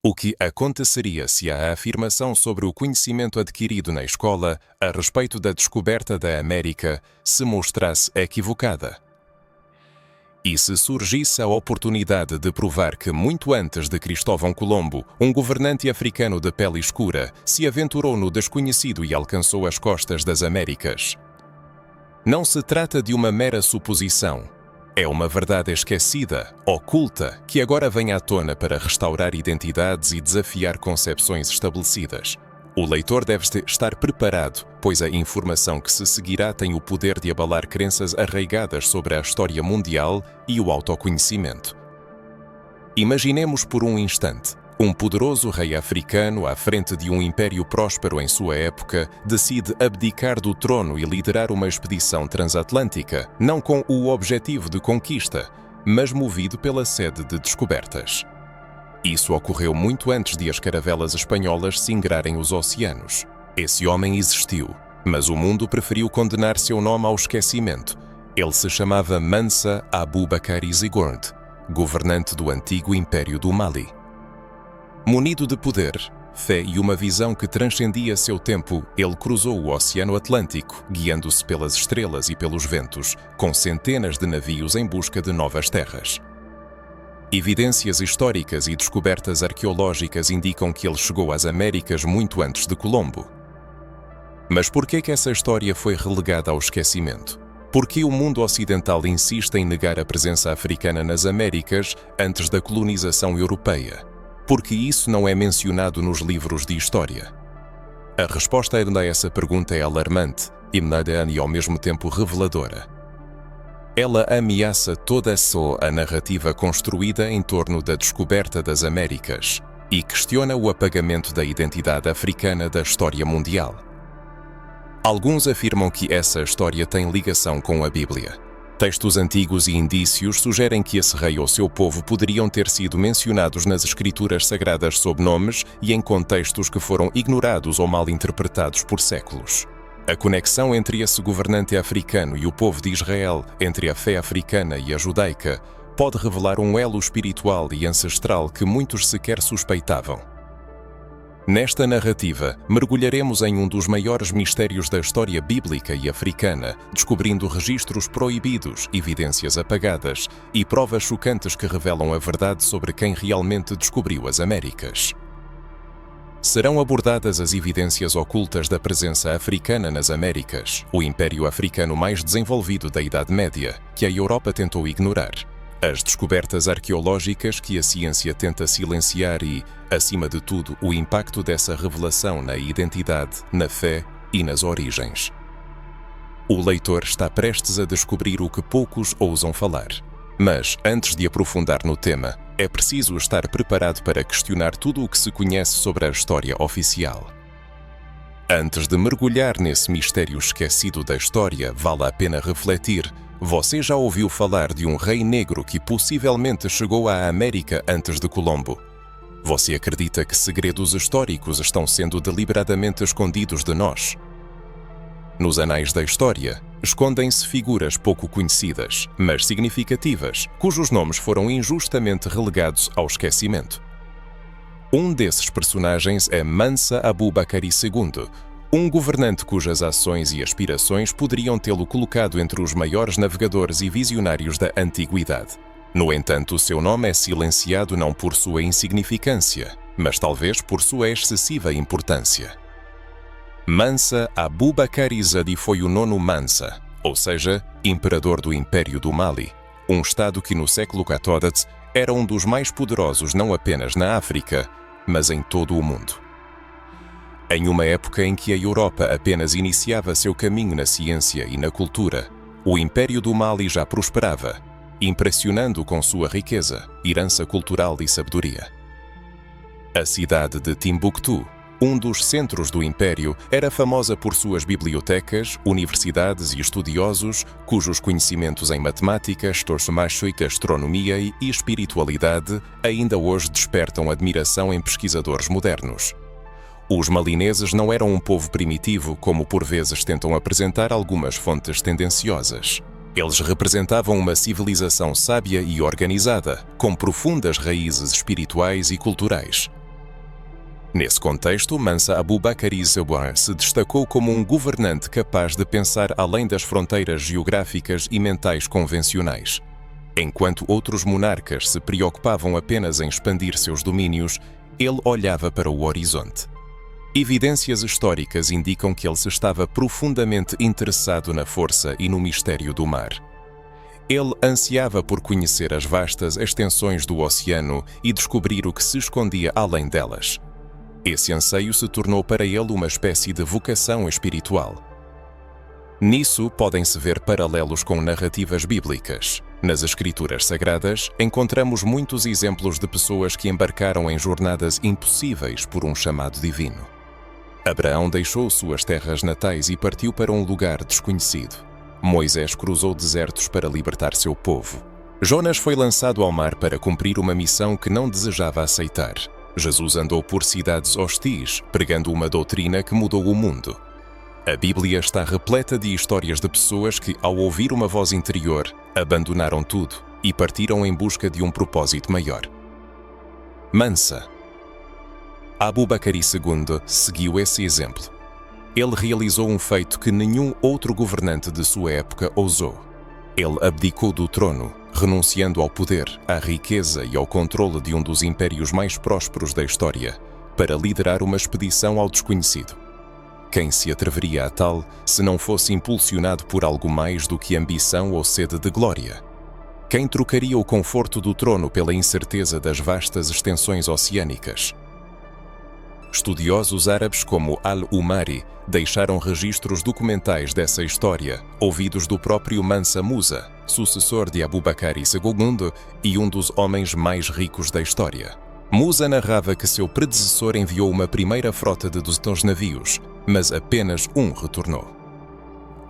O que aconteceria se a afirmação sobre o conhecimento adquirido na escola a respeito da descoberta da América se mostrasse equivocada? E se surgisse a oportunidade de provar que muito antes de Cristóvão Colombo, um governante africano de pele escura se aventurou no desconhecido e alcançou as costas das Américas? Não se trata de uma mera suposição. É uma verdade esquecida, oculta, que agora vem à tona para restaurar identidades e desafiar concepções estabelecidas. O leitor deve estar preparado, pois a informação que se seguirá tem o poder de abalar crenças arraigadas sobre a história mundial e o autoconhecimento. Imaginemos por um instante, um poderoso rei africano à frente de um império próspero em sua época decide abdicar do trono e liderar uma expedição transatlântica, não com o objetivo de conquista, mas movido pela sede de descobertas. Isso ocorreu muito antes de as caravelas espanholas singrarem os oceanos. Esse homem existiu, mas o mundo preferiu condenar seu nome ao esquecimento. Ele se chamava Mansa Abubakar Zigord, governante do antigo Império do Mali. Munido de poder, fé e uma visão que transcendia seu tempo, ele cruzou o Oceano Atlântico, guiando-se pelas estrelas e pelos ventos, com centenas de navios em busca de novas terras. Evidências históricas e descobertas arqueológicas indicam que ele chegou às Américas muito antes de Colombo. Mas por que essa história foi relegada ao esquecimento? Por que o mundo ocidental insiste em negar a presença africana nas Américas antes da colonização europeia? Porque isso não é mencionado nos livros de história? A resposta a essa pergunta é alarmante, e ao mesmo tempo reveladora. Ela ameaça toda a narrativa construída em torno da descoberta das Américas e questiona o apagamento da identidade africana da história mundial. Alguns afirmam que essa história tem ligação com a Bíblia. Textos antigos e indícios sugerem que esse rei ou seu povo poderiam ter sido mencionados nas escrituras sagradas sob nomes e em contextos que foram ignorados ou mal interpretados por séculos. A conexão entre esse governante africano e o povo de Israel, entre a fé africana e a judaica, pode revelar um elo espiritual e ancestral que muitos sequer suspeitavam. Nesta narrativa, mergulharemos em um dos maiores mistérios da história bíblica e africana, descobrindo registros proibidos, evidências apagadas e provas chocantes que revelam a verdade sobre quem realmente descobriu as Américas. Serão abordadas as evidências ocultas da presença africana nas Américas, o império africano mais desenvolvido da Idade Média, que a Europa tentou ignorar. As descobertas arqueológicas que a ciência tenta silenciar e, acima de tudo, o impacto dessa revelação na identidade, na fé e nas origens. O leitor está prestes a descobrir o que poucos ousam falar. Mas, antes de aprofundar no tema, é preciso estar preparado para questionar tudo o que se conhece sobre a história oficial. Antes de mergulhar nesse mistério esquecido da história, vale a pena refletir. Você já ouviu falar de um rei negro que possivelmente chegou à América antes de Colombo? Você acredita que segredos históricos estão sendo deliberadamente escondidos de nós? Nos anais da história, escondem-se figuras pouco conhecidas, mas significativas, cujos nomes foram injustamente relegados ao esquecimento. Um desses personagens é Mansa Abubakar II, um governante cujas ações e aspirações poderiam tê-lo colocado entre os maiores navegadores e visionários da antiguidade. No entanto, o seu nome é silenciado não por sua insignificância, mas talvez por sua excessiva importância. Mansa Abubakar Izadi foi o nono Mansa, ou seja, imperador do Império do Mali, um estado que no século XIV era um dos mais poderosos não apenas na África, mas em todo o mundo. Em uma época em que a Europa apenas iniciava seu caminho na ciência e na cultura, o Império do Mali já prosperava, impressionando com sua riqueza, herança cultural e sabedoria. A cidade de Timbuktu, um dos centros do Império, era famosa por suas bibliotecas, universidades e estudiosos, cujos conhecimentos em matemática, astronomia e espiritualidade ainda hoje despertam admiração em pesquisadores modernos. Os malineses não eram um povo primitivo, como por vezes tentam apresentar algumas fontes tendenciosas. Eles representavam uma civilização sábia e organizada, com profundas raízes espirituais e culturais. Nesse contexto, Mansa Abubakari Zewar se destacou como um governante capaz de pensar além das fronteiras geográficas e mentais convencionais. Enquanto outros monarcas se preocupavam apenas em expandir seus domínios, ele olhava para o horizonte. Evidências históricas indicam que ele se estava profundamente interessado na força e no mistério do mar. Ele ansiava por conhecer as vastas extensões do oceano e descobrir o que se escondia além delas. Esse anseio se tornou para ele uma espécie de vocação espiritual. Nisso podem-se ver paralelos com narrativas bíblicas. Nas Escrituras Sagradas, encontramos muitos exemplos de pessoas que embarcaram em jornadas impossíveis por um chamado divino. Abraão deixou suas terras natais e partiu para um lugar desconhecido. Moisés cruzou desertos para libertar seu povo. Jonas foi lançado ao mar para cumprir uma missão que não desejava aceitar. Jesus andou por cidades hostis, pregando uma doutrina que mudou o mundo. A Bíblia está repleta de histórias de pessoas que, ao ouvir uma voz interior, abandonaram tudo e partiram em busca de um propósito maior. Mansa Abubakari II seguiu esse exemplo. Ele realizou um feito que nenhum outro governante de sua época ousou. Ele abdicou do trono, renunciando ao poder, à riqueza e ao controle de um dos impérios mais prósperos da história, para liderar uma expedição ao desconhecido. Quem se atreveria a tal se não fosse impulsionado por algo mais do que ambição ou sede de glória? Quem trocaria o conforto do trono pela incerteza das vastas extensões oceânicas? Estudiosos árabes como Al-Umari deixaram registros documentais dessa história, ouvidos do próprio Mansa Musa, sucessor de Abubakari II e um dos homens mais ricos da história. Musa narrava que seu predecessor enviou uma primeira frota de 200 navios, mas apenas um retornou.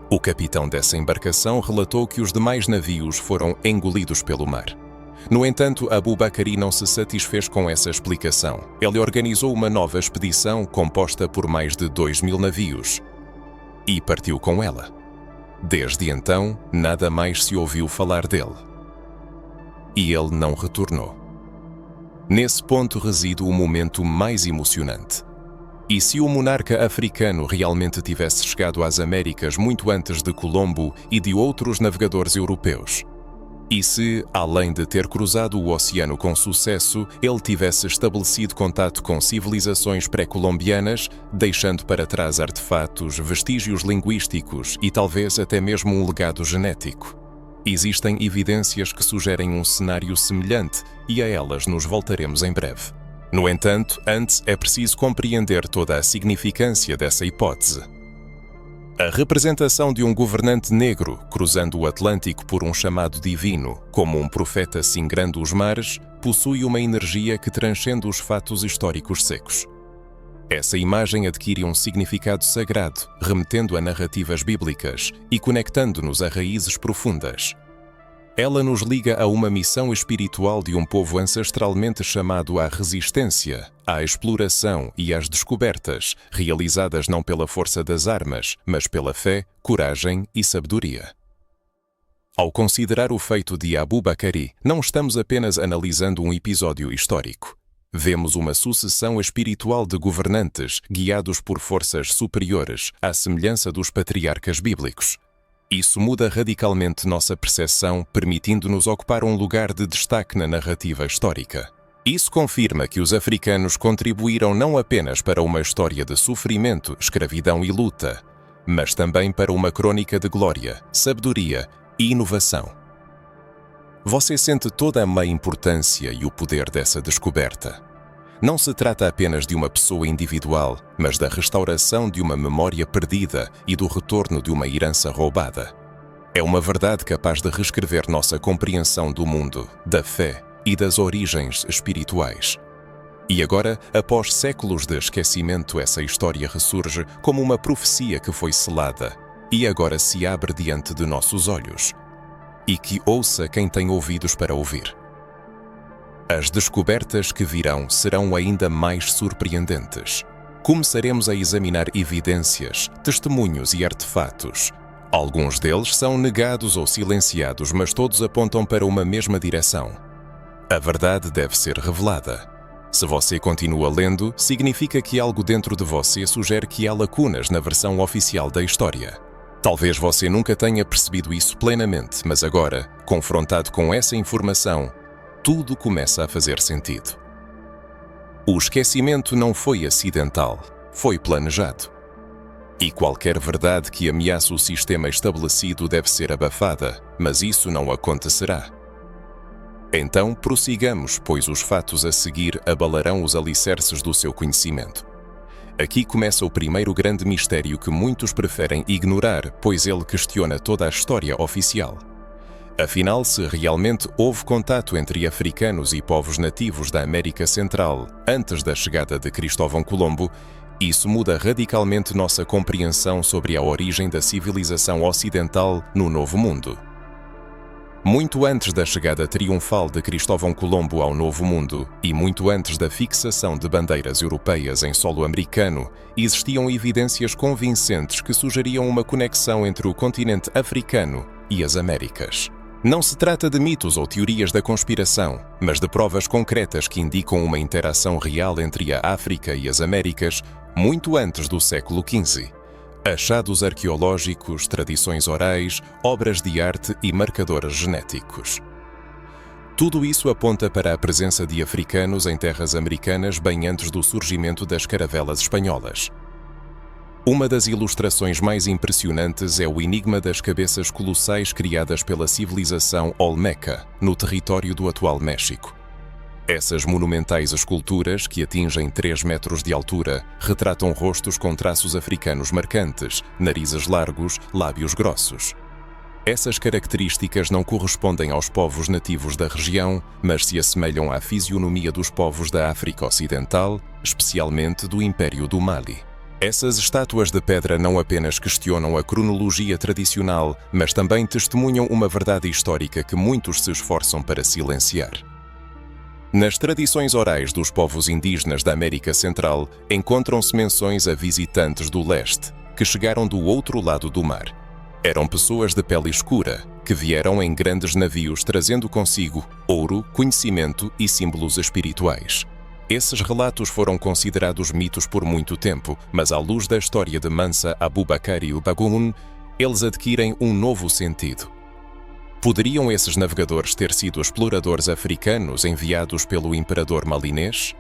O capitão dessa embarcação relatou que os demais navios foram engolidos pelo mar. No entanto, Abubakari não se satisfez com essa explicação. Ele organizou uma nova expedição composta por mais de 2.000 navios e partiu com ela. Desde então, nada mais se ouviu falar dele. E ele não retornou. Nesse ponto reside o momento mais emocionante. E se o monarca africano realmente tivesse chegado às Américas muito antes de Colombo e de outros navegadores europeus? E se, além de ter cruzado o oceano com sucesso, ele tivesse estabelecido contato com civilizações pré-colombianas, deixando para trás artefatos, vestígios linguísticos e talvez até mesmo um legado genético? Existem evidências que sugerem um cenário semelhante e a elas nos voltaremos em breve. No entanto, antes é preciso compreender toda a significância dessa hipótese. A representação de um governante negro cruzando o Atlântico por um chamado divino, como um profeta singrando os mares, possui uma energia que transcende os fatos históricos secos. Essa imagem adquire um significado sagrado, remetendo a narrativas bíblicas e conectando-nos a raízes profundas. Ela nos liga a uma missão espiritual de um povo ancestralmente chamado à resistência, à exploração e às descobertas, realizadas não pela força das armas, mas pela fé, coragem e sabedoria. Ao considerar o feito de Abubakari, não estamos apenas analisando um episódio histórico. Vemos uma sucessão espiritual de governantes guiados por forças superiores, à semelhança dos patriarcas bíblicos. Isso muda radicalmente nossa percepção, permitindo-nos ocupar um lugar de destaque na narrativa histórica. Isso confirma que os africanos contribuíram não apenas para uma história de sofrimento, escravidão e luta, mas também para uma crônica de glória, sabedoria e inovação. Você sente toda a meia importância e o poder dessa descoberta. Não se trata apenas de uma pessoa individual, mas da restauração de uma memória perdida e do retorno de uma herança roubada. É uma verdade capaz de reescrever nossa compreensão do mundo, da fé e das origens espirituais. E agora, após séculos de esquecimento, essa história ressurge como uma profecia que foi selada e agora se abre diante de nossos olhos. E que ouça quem tem ouvidos para ouvir. As descobertas que virão serão ainda mais surpreendentes. Começaremos a examinar evidências, testemunhos e artefatos. Alguns deles são negados ou silenciados, mas todos apontam para uma mesma direção. A verdade deve ser revelada. Se você continua lendo, significa que algo dentro de você sugere que há lacunas na versão oficial da história. Talvez você nunca tenha percebido isso plenamente, mas agora, confrontado com essa informação, tudo começa a fazer sentido. O esquecimento não foi acidental, foi planejado. E qualquer verdade que ameaça o sistema estabelecido deve ser abafada, mas isso não acontecerá. Então, prossigamos, pois os fatos a seguir abalarão os alicerces do seu conhecimento. Aqui começa o primeiro grande mistério que muitos preferem ignorar, pois ele questiona toda a história oficial. Afinal, se realmente houve contato entre africanos e povos nativos da América Central antes da chegada de Cristóvão Colombo, isso muda radicalmente nossa compreensão sobre a origem da civilização ocidental no Novo Mundo. Muito antes da chegada triunfal de Cristóvão Colombo ao Novo Mundo e muito antes da fixação de bandeiras europeias em solo americano, existiam evidências convincentes que sugeriam uma conexão entre o continente africano e as Américas. Não se trata de mitos ou teorias da conspiração, mas de provas concretas que indicam uma interação real entre a África e as Américas muito antes do século XV. Achados arqueológicos, tradições orais, obras de arte e marcadores genéticos. Tudo isso aponta para a presença de africanos em terras americanas bem antes do surgimento das caravelas espanholas. Uma das ilustrações mais impressionantes é o enigma das cabeças colossais criadas pela civilização Olmeca, no território do atual México. Essas monumentais esculturas, que atingem 3 metros de altura, retratam rostos com traços africanos marcantes, narizes largos, lábios grossos. Essas características não correspondem aos povos nativos da região, mas se assemelham à fisionomia dos povos da África Ocidental, especialmente do Império do Mali. Essas estátuas de pedra não apenas questionam a cronologia tradicional, mas também testemunham uma verdade histórica que muitos se esforçam para silenciar. Nas tradições orais dos povos indígenas da América Central, encontram-se menções a visitantes do leste, que chegaram do outro lado do mar. Eram pessoas de pele escura, que vieram em grandes navios trazendo consigo ouro, conhecimento e símbolos espirituais. Esses relatos foram considerados mitos por muito tempo, mas à luz da história de Mansa Abubakar e Bagoun, eles adquirem um novo sentido. Poderiam esses navegadores ter sido exploradores africanos enviados pelo imperador malinês?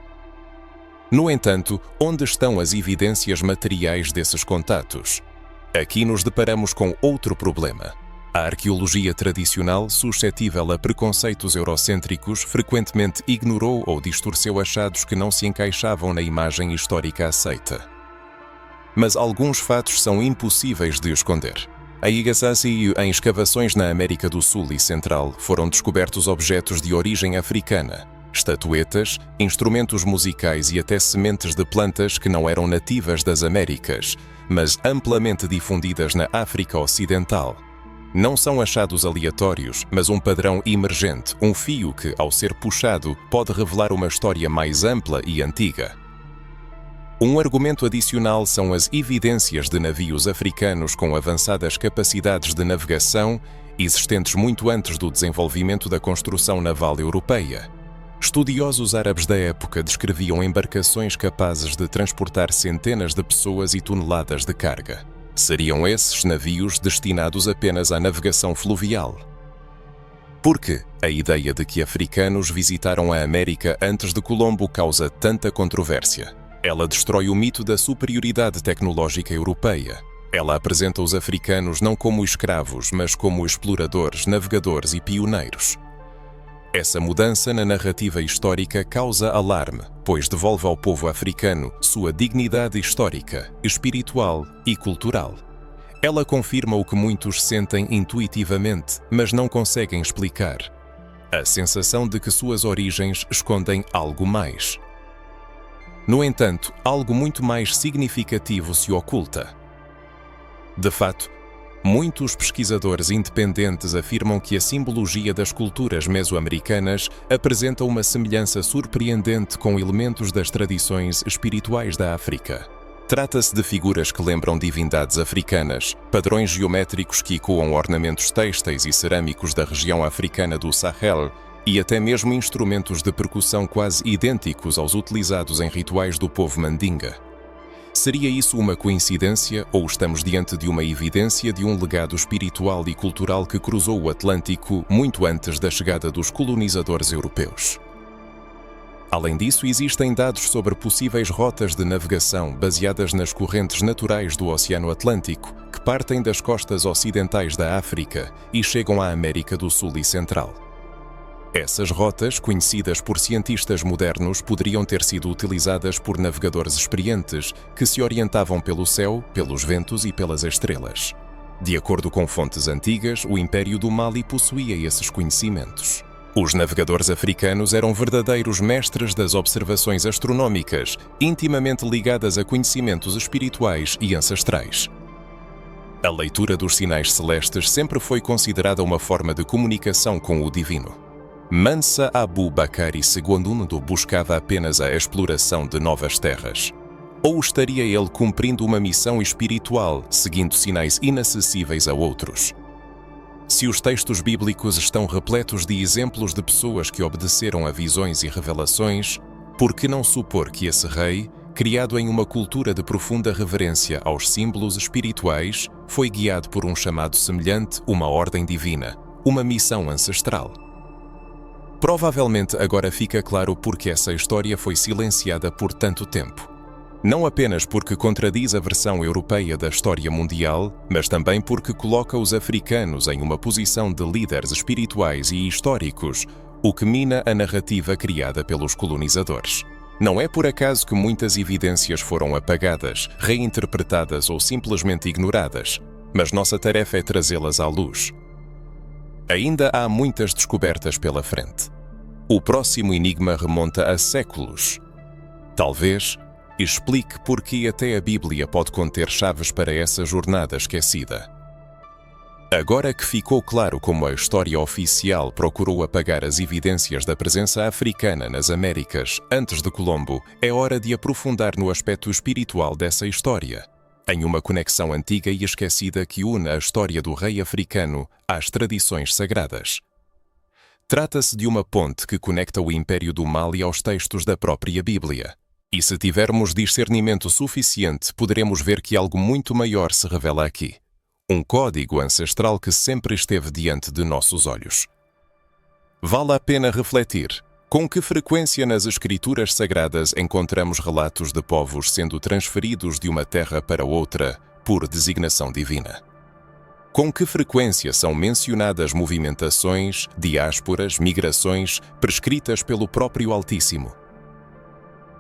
No entanto, onde estão as evidências materiais desses contatos? Aqui nos deparamos com outro problema. A arqueologia tradicional, suscetível a preconceitos eurocêntricos, frequentemente ignorou ou distorceu achados que não se encaixavam na imagem histórica aceita. Mas alguns fatos são impossíveis de esconder. A Igasasi, em escavações na América do Sul e Central, foram descobertos objetos de origem africana, estatuetas, instrumentos musicais e até sementes de plantas que não eram nativas das Américas, mas amplamente difundidas na África Ocidental. Não são achados aleatórios, mas um padrão emergente, um fio que, ao ser puxado, pode revelar uma história mais ampla e antiga. Um argumento adicional são as evidências de navios africanos com avançadas capacidades de navegação, existentes muito antes do desenvolvimento da construção naval europeia. Estudiosos árabes da época descreviam embarcações capazes de transportar centenas de pessoas e toneladas de carga. Seriam esses navios destinados apenas à navegação fluvial? Por que a ideia de que africanos visitaram a América antes de Colombo causa tanta controvérsia? Ela destrói o mito da superioridade tecnológica europeia. Ela apresenta os africanos não como escravos, mas como exploradores, navegadores e pioneiros. Essa mudança na narrativa histórica causa alarme, pois devolve ao povo africano sua dignidade histórica, espiritual e cultural. Ela confirma o que muitos sentem intuitivamente, mas não conseguem explicar: a sensação de que suas origens escondem algo mais. No entanto, algo muito mais significativo se oculta. De fato, muitos pesquisadores independentes afirmam que a simbologia das culturas mesoamericanas apresenta uma semelhança surpreendente com elementos das tradições espirituais da África. Trata-se de figuras que lembram divindades africanas, padrões geométricos que ecoam ornamentos têxteis e cerâmicos da região africana do Sahel e até mesmo instrumentos de percussão quase idênticos aos utilizados em rituais do povo Mandinga. Seria isso uma coincidência ou estamos diante de uma evidência de um legado espiritual e cultural que cruzou o Atlântico muito antes da chegada dos colonizadores europeus? Além disso, existem dados sobre possíveis rotas de navegação baseadas nas correntes naturais do Oceano Atlântico, que partem das costas ocidentais da África e chegam à América do Sul e Central. Essas rotas, conhecidas por cientistas modernos, poderiam ter sido utilizadas por navegadores experientes que se orientavam pelo céu, pelos ventos e pelas estrelas. De acordo com fontes antigas, o Império do Mali possuía esses conhecimentos. Os navegadores africanos eram verdadeiros mestres das observações astronómicas, intimamente ligadas a conhecimentos espirituais e ancestrais. A leitura dos sinais celestes sempre foi considerada uma forma de comunicação com o divino. Mansa Abu Bakari II buscava apenas a exploração de novas terras. Ou estaria ele cumprindo uma missão espiritual, seguindo sinais inacessíveis a outros? Se os textos bíblicos estão repletos de exemplos de pessoas que obedeceram a visões e revelações, por que não supor que esse rei, criado em uma cultura de profunda reverência aos símbolos espirituais, foi guiado por um chamado semelhante, uma ordem divina, uma missão ancestral? Provavelmente agora fica claro porque essa história foi silenciada por tanto tempo. Não apenas porque contradiz a versão europeia da história mundial, mas também porque coloca os africanos em uma posição de líderes espirituais e históricos, o que mina a narrativa criada pelos colonizadores. Não é por acaso que muitas evidências foram apagadas, reinterpretadas ou simplesmente ignoradas, mas nossa tarefa é trazê-las à luz. Ainda há muitas descobertas pela frente. O próximo enigma remonta a séculos. Talvez explique por que até a Bíblia pode conter chaves para essa jornada esquecida. Agora que ficou claro como a história oficial procurou apagar as evidências da presença africana nas Américas antes de Colombo, é hora de aprofundar no aspecto espiritual dessa história, em uma conexão antiga e esquecida que une a história do rei africano às tradições sagradas. Trata-se de uma ponte que conecta o Império do Mali aos textos da própria Bíblia. E se tivermos discernimento suficiente, poderemos ver que algo muito maior se revela aqui. Um código ancestral que sempre esteve diante de nossos olhos. Vale a pena refletir. Com que frequência nas Escrituras Sagradas encontramos relatos de povos sendo transferidos de uma terra para outra por designação divina? Com que frequência são mencionadas movimentações, diásporas, migrações prescritas pelo próprio Altíssimo?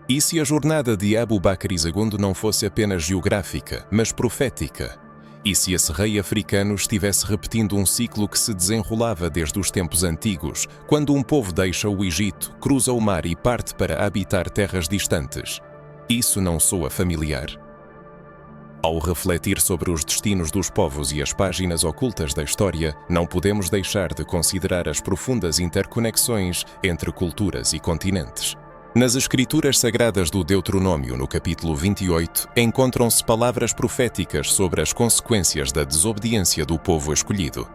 E se a jornada de Abu Bakr II não fosse apenas geográfica, mas profética? E se esse rei africano estivesse repetindo um ciclo que se desenrolava desde os tempos antigos, quando um povo deixa o Egito, cruza o mar e parte para habitar terras distantes? Isso não soa familiar? Ao refletir sobre os destinos dos povos e as páginas ocultas da história, não podemos deixar de considerar as profundas interconexões entre culturas e continentes. Nas Escrituras Sagradas do Deuteronômio, no capítulo 28, encontram-se palavras proféticas sobre as consequências da desobediência do povo escolhido.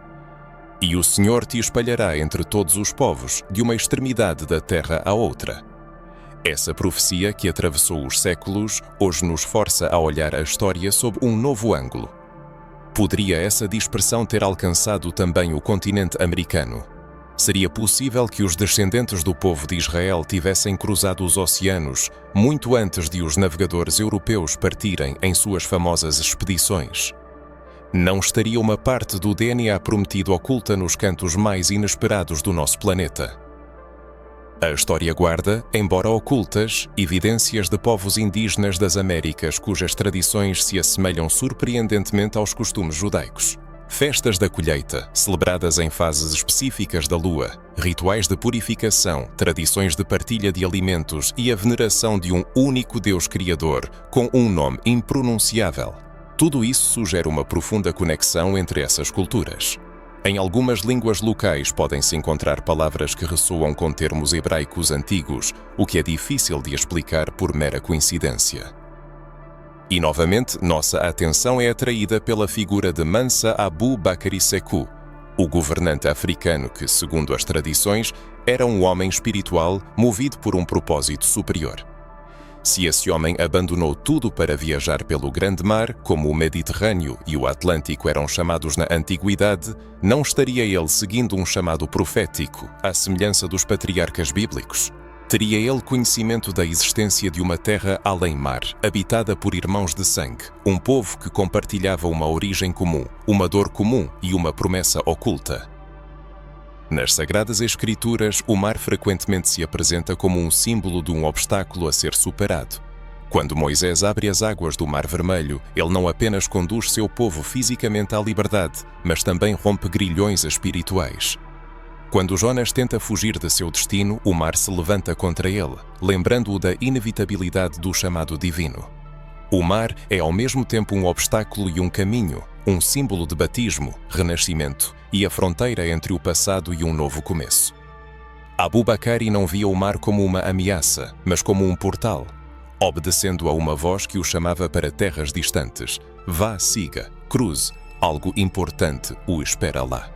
E o Senhor te espalhará entre todos os povos, de uma extremidade da terra à outra. Essa profecia que atravessou os séculos, hoje nos força a olhar a história sob um novo ângulo. Poderia essa dispersão ter alcançado também o continente americano? Seria possível que os descendentes do povo de Israel tivessem cruzado os oceanos muito antes de os navegadores europeus partirem em suas famosas expedições? Não estaria uma parte do DNA prometido oculta nos cantos mais inesperados do nosso planeta? A história guarda, embora ocultas, evidências de povos indígenas das Américas cujas tradições se assemelham surpreendentemente aos costumes judaicos. Festas da colheita, celebradas em fases específicas da lua, rituais de purificação, tradições de partilha de alimentos e a veneração de um único Deus Criador, com um nome impronunciável. Tudo isso sugere uma profunda conexão entre essas culturas. Em algumas línguas locais podem-se encontrar palavras que ressoam com termos hebraicos antigos, o que é difícil de explicar por mera coincidência. E novamente, nossa atenção é atraída pela figura de Mansa Abu Bakr II, O governante africano que, segundo as tradições, era um homem espiritual movido por um propósito superior. Se esse homem abandonou tudo para viajar pelo grande mar, como o Mediterrâneo e o Atlântico eram chamados na antiguidade, não estaria ele seguindo um chamado profético, à semelhança dos patriarcas bíblicos? Teria ele conhecimento da existência de uma terra além-mar, habitada por irmãos de sangue, um povo que compartilhava uma origem comum, uma dor comum e uma promessa oculta? Nas Sagradas Escrituras, o mar frequentemente se apresenta como um símbolo de um obstáculo a ser superado. Quando Moisés abre as águas do Mar Vermelho, ele não apenas conduz seu povo fisicamente à liberdade, mas também rompe grilhões espirituais. Quando Jonas tenta fugir de seu destino, o mar se levanta contra ele, lembrando-o da inevitabilidade do chamado divino. O mar é ao mesmo tempo um obstáculo e um caminho, um símbolo de batismo, renascimento e a fronteira entre o passado e um novo começo. Abu Bakr não via o mar como uma ameaça, mas como um portal, obedecendo a uma voz que o chamava para terras distantes. Vá, siga, cruze, algo importante o espera lá.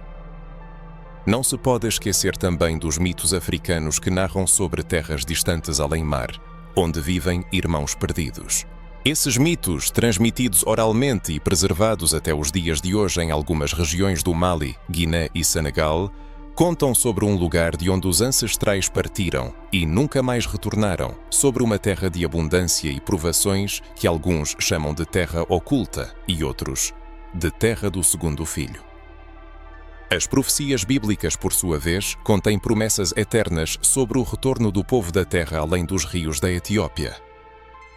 Não se pode esquecer também dos mitos africanos que narram sobre terras distantes além-mar, onde vivem irmãos perdidos. Esses mitos, transmitidos oralmente e preservados até os dias de hoje em algumas regiões do Mali, Guiné e Senegal, contam sobre um lugar de onde os ancestrais partiram e nunca mais retornaram, sobre uma terra de abundância e provações que alguns chamam de terra oculta e outros de terra do segundo filho. As profecias bíblicas, por sua vez, contêm promessas eternas sobre o retorno do povo da terra além dos rios da Etiópia.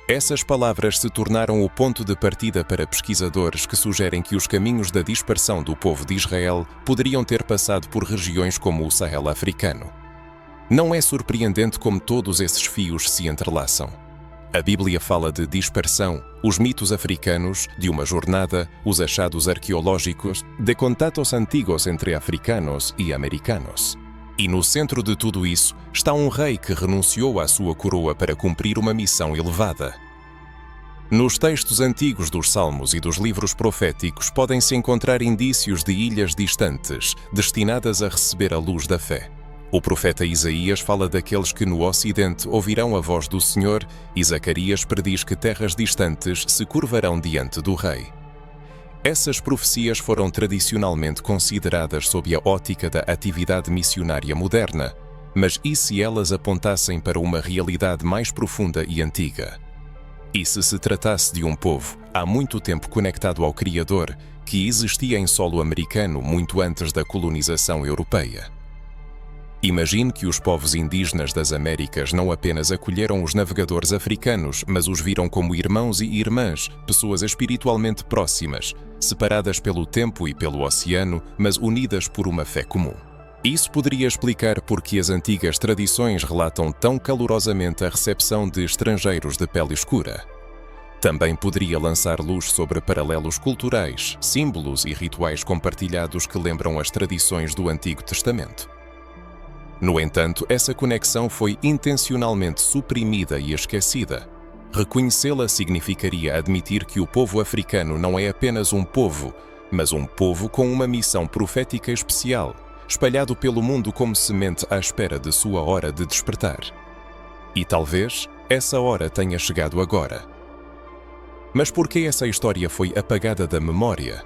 Essas palavras se tornaram o ponto de partida para pesquisadores que sugerem que os caminhos da dispersão do povo de Israel poderiam ter passado por regiões como o Sahel africano. Não é surpreendente como todos esses fios se entrelaçam. A Bíblia fala de dispersão, os mitos africanos, de uma jornada, os achados arqueológicos, de contatos antigos entre africanos e americanos. E no centro de tudo isso está um rei que renunciou à sua coroa para cumprir uma missão elevada. Nos textos antigos dos Salmos e dos livros proféticos podem-se encontrar indícios de ilhas distantes, destinadas a receber a luz da fé. O profeta Isaías fala daqueles que no Ocidente ouvirão a voz do Senhor, e Zacarias prediz que terras distantes se curvarão diante do rei. Essas profecias foram tradicionalmente consideradas sob a ótica da atividade missionária moderna, mas e se elas apontassem para uma realidade mais profunda e antiga? E se tratasse de um povo, há muito tempo conectado ao Criador, que existia em solo americano muito antes da colonização europeia? Imagine que os povos indígenas das Américas não apenas acolheram os navegadores africanos, mas os viram como irmãos e irmãs, pessoas espiritualmente próximas, separadas pelo tempo e pelo oceano, mas unidas por uma fé comum. Isso poderia explicar por que as antigas tradições relatam tão calorosamente a recepção de estrangeiros de pele escura. Também poderia lançar luz sobre paralelos culturais, símbolos e rituais compartilhados que lembram as tradições do Antigo Testamento. No entanto, essa conexão foi intencionalmente suprimida e esquecida. Reconhecê-la significaria admitir que o povo africano não é apenas um povo, mas um povo com uma missão profética especial, espalhado pelo mundo como semente à espera de sua hora de despertar. E talvez essa hora tenha chegado agora. Mas por que essa história foi apagada da memória?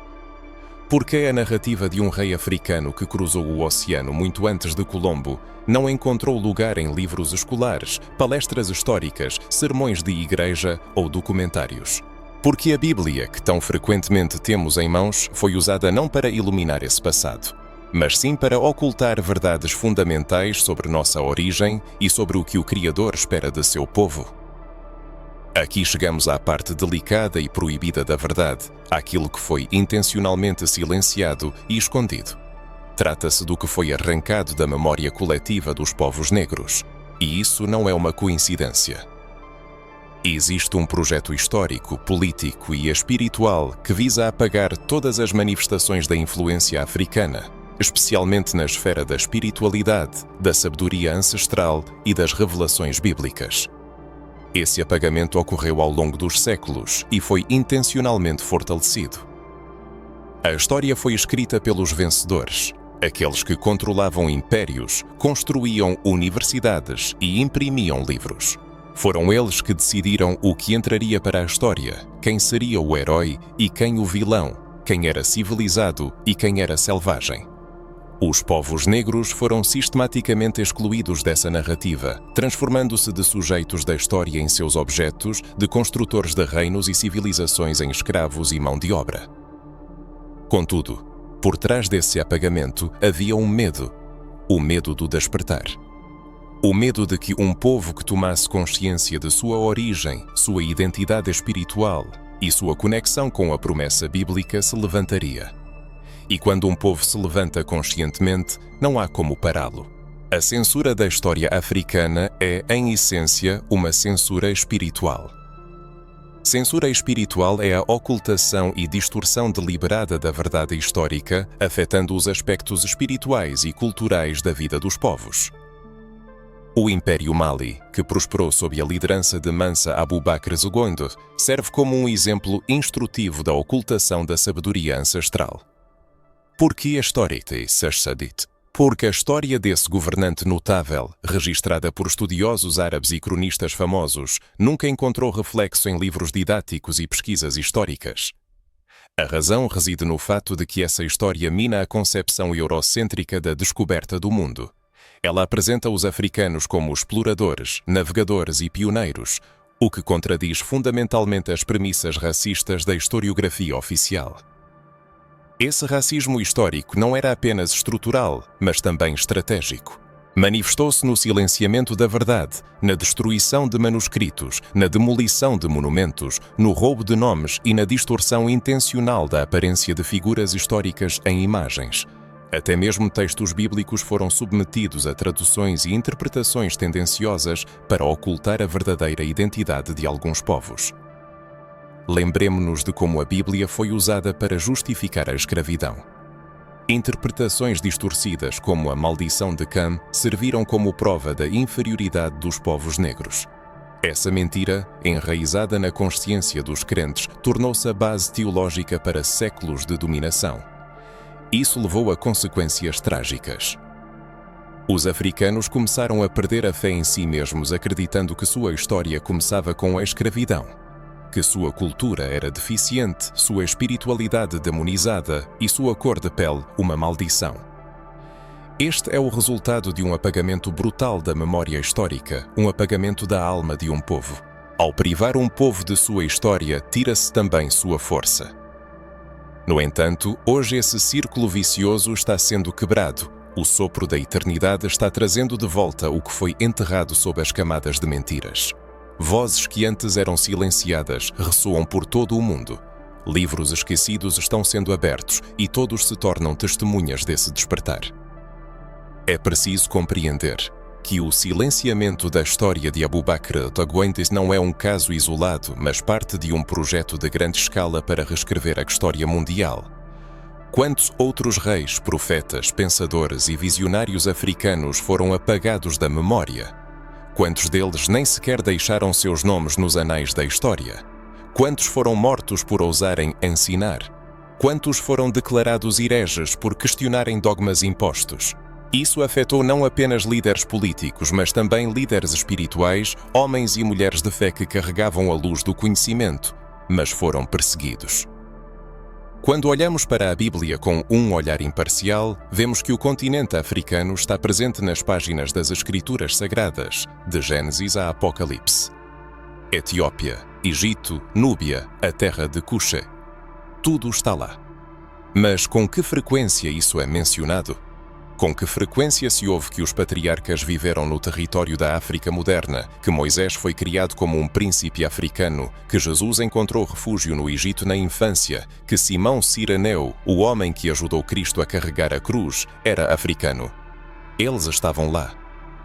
Por que a narrativa de um rei africano que cruzou o oceano muito antes de Colombo não encontrou lugar em livros escolares, palestras históricas, sermões de igreja ou documentários? Porque a Bíblia, que tão frequentemente temos em mãos, foi usada não para iluminar esse passado, mas sim para ocultar verdades fundamentais sobre nossa origem e sobre o que o Criador espera de seu povo. Aqui chegamos à parte delicada e proibida da verdade, àquilo que foi intencionalmente silenciado e escondido. Trata-se do que foi arrancado da memória coletiva dos povos negros, e isso não é uma coincidência. Existe um projeto histórico, político e espiritual que visa apagar todas as manifestações da influência africana, especialmente na esfera da espiritualidade, da sabedoria ancestral e das revelações bíblicas. Esse apagamento ocorreu ao longo dos séculos e foi intencionalmente fortalecido. A história foi escrita pelos vencedores, Aqueles que controlavam impérios, construíam universidades e imprimiam livros. Foram eles que decidiram o que entraria para a história, quem seria o herói e quem o vilão, quem era civilizado e quem era selvagem. Os povos negros foram sistematicamente excluídos dessa narrativa, transformando-se de sujeitos da história em seus objetos, de construtores de reinos e civilizações em escravos e mão de obra. Contudo, por trás desse apagamento havia um medo, o medo do despertar. O medo de que um povo que tomasse consciência de sua origem, sua identidade espiritual e sua conexão com a promessa bíblica se levantaria. E quando um povo se levanta conscientemente, não há como pará-lo. A censura da história africana é, em essência, uma censura espiritual. Censura espiritual é a ocultação e distorção deliberada da verdade histórica, afetando os aspectos espirituais e culturais da vida dos povos. O Império Mali, que prosperou sob a liderança de Mansa Abubakar II, serve como um exemplo instrutivo da ocultação da sabedoria ancestral. Por que a história de Sachsadit? Porque a história desse governante notável, registrada por estudiosos árabes e cronistas famosos, nunca encontrou reflexo em livros didáticos e pesquisas históricas. A razão reside no fato de que essa história mina a concepção eurocêntrica da descoberta do mundo. Ela apresenta os africanos como exploradores, navegadores e pioneiros, o que contradiz fundamentalmente as premissas racistas da historiografia oficial. Esse racismo histórico não era apenas estrutural, mas também estratégico. Manifestou-se no silenciamento da verdade, na destruição de manuscritos, na demolição de monumentos, no roubo de nomes e na distorção intencional da aparência de figuras históricas em imagens. Até mesmo textos bíblicos foram submetidos a traduções e interpretações tendenciosas para ocultar a verdadeira identidade de alguns povos. Lembremo-nos de como a Bíblia foi usada para justificar a escravidão. Interpretações distorcidas como a maldição de Cam serviram como prova da inferioridade dos povos negros. Essa mentira, enraizada na consciência dos crentes, tornou-se a base teológica para séculos de dominação. Isso levou a consequências trágicas. Os africanos começaram a perder a fé em si mesmos, acreditando que sua história começava com a escravidão, que sua cultura era deficiente, sua espiritualidade demonizada e sua cor de pele uma maldição. Este é o resultado de um apagamento brutal da memória histórica, um apagamento da alma de um povo. Ao privar um povo de sua história, tira-se também sua força. No entanto, hoje esse círculo vicioso está sendo quebrado. O sopro da eternidade está trazendo de volta o que foi enterrado sob as camadas de mentiras. Vozes que antes eram silenciadas ressoam por todo o mundo. Livros esquecidos estão sendo abertos e todos se tornam testemunhas desse despertar. É preciso compreender que o silenciamento da história de Abubakar Taguentes não é um caso isolado, mas parte de um projeto de grande escala para reescrever a história mundial. Quantos outros reis, profetas, pensadores e visionários africanos foram apagados da memória? Quantos deles nem sequer deixaram seus nomes nos anais da história? Quantos foram mortos por ousarem ensinar? Quantos foram declarados hereges por questionarem dogmas impostos? Isso afetou não apenas líderes políticos, mas também líderes espirituais, homens e mulheres de fé que carregavam a luz do conhecimento, mas foram perseguidos. Quando olhamos para a Bíblia com um olhar imparcial, vemos que o continente africano está presente nas páginas das Escrituras Sagradas, de Gênesis a Apocalipse. Etiópia, Egito, Núbia, a terra de Cuxé. Tudo está lá. Mas com que frequência isso é mencionado? Com que frequência se ouve que os patriarcas viveram no território da África moderna, que Moisés foi criado como um príncipe africano, que Jesus encontrou refúgio no Egito na infância, que Simão Cireneu, o homem que ajudou Cristo a carregar a cruz, era africano? Eles estavam lá.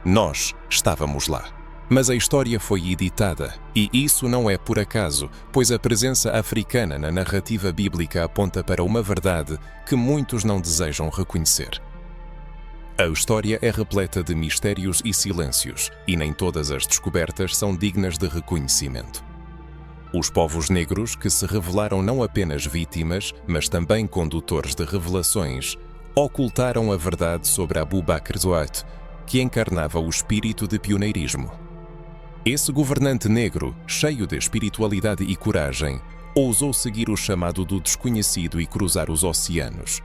Nós estávamos lá. Mas a história foi editada, e isso não é por acaso, pois a presença africana na narrativa bíblica aponta para uma verdade que muitos não desejam reconhecer. A história é repleta de mistérios e silêncios, e nem todas as descobertas são dignas de reconhecimento. Os povos negros, que se revelaram não apenas vítimas, mas também condutores de revelações, ocultaram a verdade sobre Abu Bakr Zoat, que encarnava o espírito de pioneirismo. Esse governante negro, cheio de espiritualidade e coragem, ousou seguir o chamado do desconhecido e cruzar os oceanos.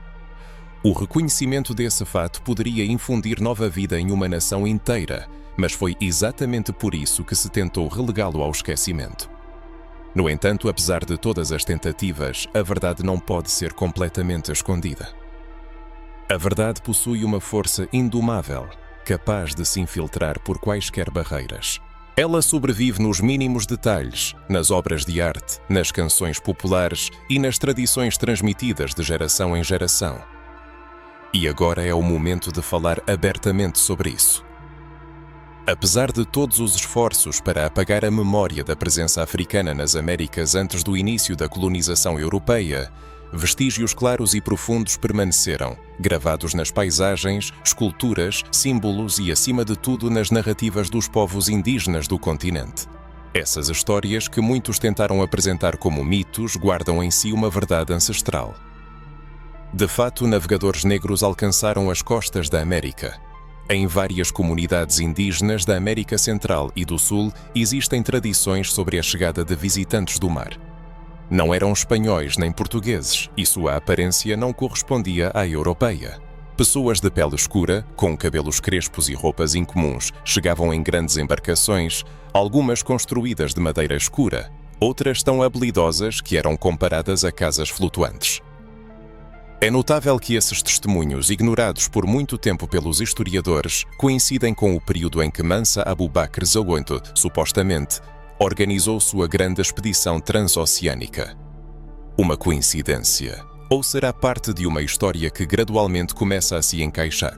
O reconhecimento desse fato poderia infundir nova vida em uma nação inteira, mas foi exatamente por isso que se tentou relegá-lo ao esquecimento. No entanto, apesar de todas as tentativas, a verdade não pode ser completamente escondida. A verdade possui uma força indomável, capaz de se infiltrar por quaisquer barreiras. Ela sobrevive nos mínimos detalhes, nas obras de arte, nas canções populares e nas tradições transmitidas de geração em geração. E agora é o momento de falar abertamente sobre isso. Apesar de todos os esforços para apagar a memória da presença africana nas Américas antes do início da colonização europeia, vestígios claros e profundos permaneceram, gravados nas paisagens, esculturas, símbolos e, acima de tudo, nas narrativas dos povos indígenas do continente. Essas histórias, que muitos tentaram apresentar como mitos, guardam em si uma verdade ancestral. De fato, navegadores negros alcançaram as costas da América. Em várias comunidades indígenas da América Central e do Sul existem tradições sobre a chegada de visitantes do mar. Não eram espanhóis nem portugueses e sua aparência não correspondia à europeia. Pessoas de pele escura, com cabelos crespos e roupas incomuns, chegavam em grandes embarcações, algumas construídas de madeira escura, outras tão habilidosas que eram comparadas a casas flutuantes. É notável que esses testemunhos, ignorados por muito tempo pelos historiadores, coincidem com o período em que Mansa Abu Bakr Zoat, supostamente, organizou sua grande expedição transoceânica. Uma coincidência? Ou será parte de uma história que gradualmente começa a se encaixar?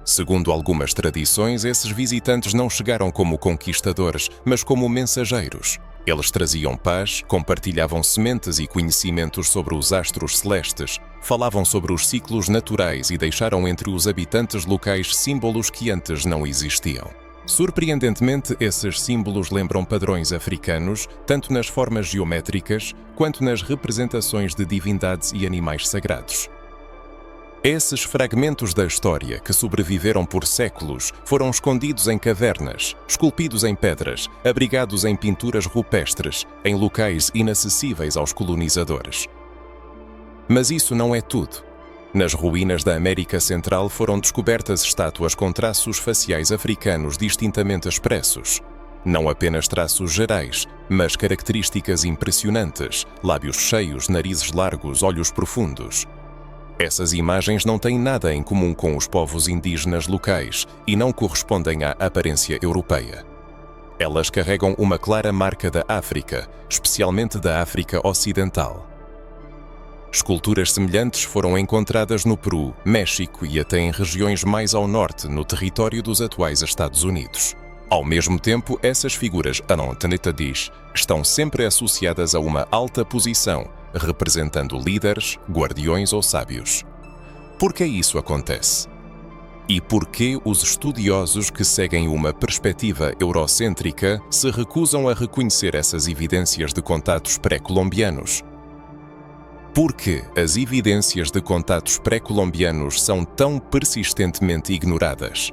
Segundo algumas tradições, esses visitantes não chegaram como conquistadores, mas como mensageiros. Eles traziam paz, compartilhavam sementes e conhecimentos sobre os astros celestes, falavam sobre os ciclos naturais e deixaram entre os habitantes locais símbolos que antes não existiam. Surpreendentemente, esses símbolos lembram padrões africanos, tanto nas formas geométricas quanto nas representações de divindades e animais sagrados. Esses fragmentos da história, que sobreviveram por séculos, foram escondidos em cavernas, esculpidos em pedras, abrigados em pinturas rupestres, em locais inacessíveis aos colonizadores. Mas isso não é tudo. Nas ruínas da América Central foram descobertas estátuas com traços faciais africanos distintamente expressos. Não apenas traços gerais, mas características impressionantes, lábios cheios, narizes largos, olhos profundos. Essas imagens não têm nada em comum com os povos indígenas locais e não correspondem à aparência europeia. Elas carregam uma clara marca da África, especialmente da África Ocidental. Esculturas semelhantes foram encontradas no Peru, México e até em regiões mais ao norte, no território dos atuais Estados Unidos. Ao mesmo tempo, essas figuras anontanetadis estão sempre associadas a uma alta posição, representando líderes, guardiões ou sábios. Por que isso acontece? E por que os estudiosos que seguem uma perspectiva eurocêntrica se recusam a reconhecer essas evidências de contatos pré-colombianos? Por que as evidências de contatos pré-colombianos são tão persistentemente ignoradas?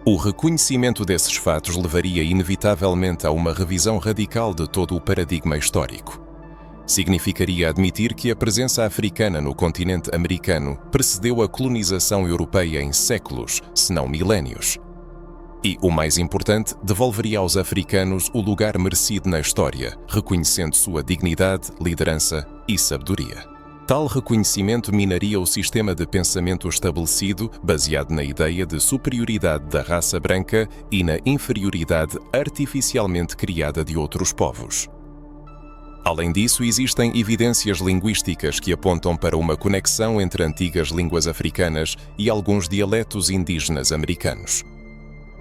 O reconhecimento desses fatos levaria inevitavelmente a uma revisão radical de todo o paradigma histórico. Significaria admitir que a presença africana no continente americano precedeu a colonização europeia em séculos, se não milénios. E, o mais importante, devolveria aos africanos o lugar merecido na história, reconhecendo sua dignidade, liderança e sabedoria. Tal reconhecimento minaria o sistema de pensamento estabelecido, baseado na ideia de superioridade da raça branca e na inferioridade artificialmente criada de outros povos. Além disso, existem evidências linguísticas que apontam para uma conexão entre antigas línguas africanas e alguns dialetos indígenas americanos.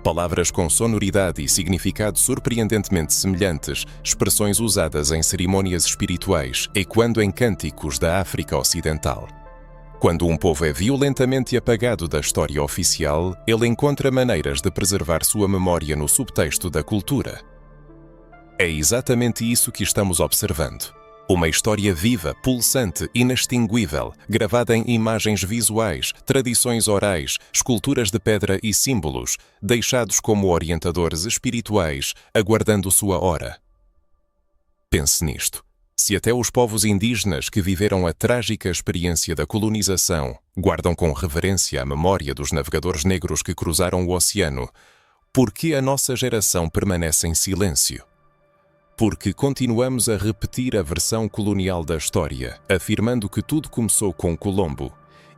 Palavras com sonoridade e significado surpreendentemente semelhantes, expressões usadas em cerimônias espirituais, ecoando em cânticos da África Ocidental. Quando um povo é violentamente apagado da história oficial, ele encontra maneiras de preservar sua memória no subtexto da cultura. É exatamente isso que estamos observando. Uma história viva, pulsante, inextinguível, gravada em imagens visuais, tradições orais, esculturas de pedra e símbolos, deixados como orientadores espirituais, aguardando sua hora. Pense nisto. Se até os povos indígenas que viveram a trágica experiência da colonização guardam com reverência a memória dos navegadores negros que cruzaram o oceano, por que a nossa geração permanece em silêncio? Porque continuamos a repetir a versão colonial da história, afirmando que tudo começou com Colombo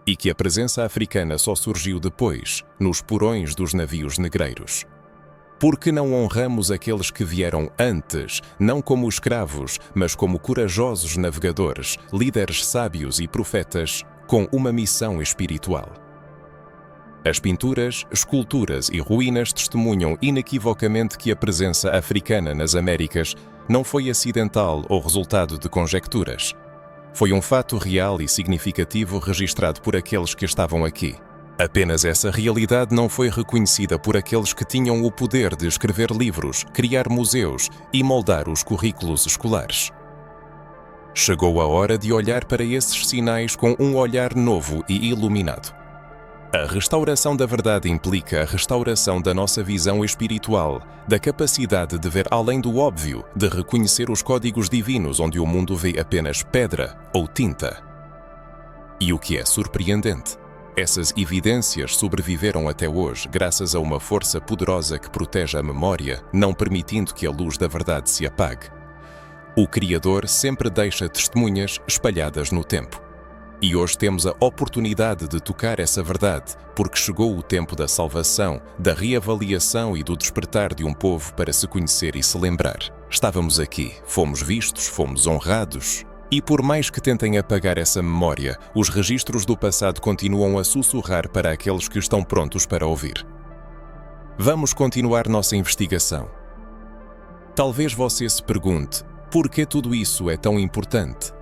e que a presença africana só surgiu depois, nos porões dos navios negreiros. Porque não honramos aqueles que vieram antes, não como escravos, mas como corajosos navegadores, líderes sábios e profetas, com uma missão espiritual. As pinturas, esculturas e ruínas testemunham inequivocamente que a presença africana nas Américas não foi acidental ou resultado de conjecturas. Foi um fato real e significativo registrado por aqueles que estavam aqui. Apenas essa realidade não foi reconhecida por aqueles que tinham o poder de escrever livros, criar museus e moldar os currículos escolares. Chegou a hora de olhar para esses sinais com um olhar novo e iluminado. A restauração da verdade implica a restauração da nossa visão espiritual, da capacidade de ver além do óbvio, de reconhecer os códigos divinos onde o mundo vê apenas pedra ou tinta. E o que é surpreendente, essas evidências sobreviveram até hoje graças a uma força poderosa que protege a memória, não permitindo que a luz da verdade se apague. O Criador sempre deixa testemunhas espalhadas no tempo. E hoje temos a oportunidade de tocar essa verdade, porque chegou o tempo da salvação, da reavaliação e do despertar de um povo para se conhecer e se lembrar. Estávamos aqui, fomos vistos, fomos honrados. E por mais que tentem apagar essa memória, os registros do passado continuam a sussurrar para aqueles que estão prontos para ouvir. Vamos continuar nossa investigação. Talvez você se pergunte, por que tudo isso é tão importante?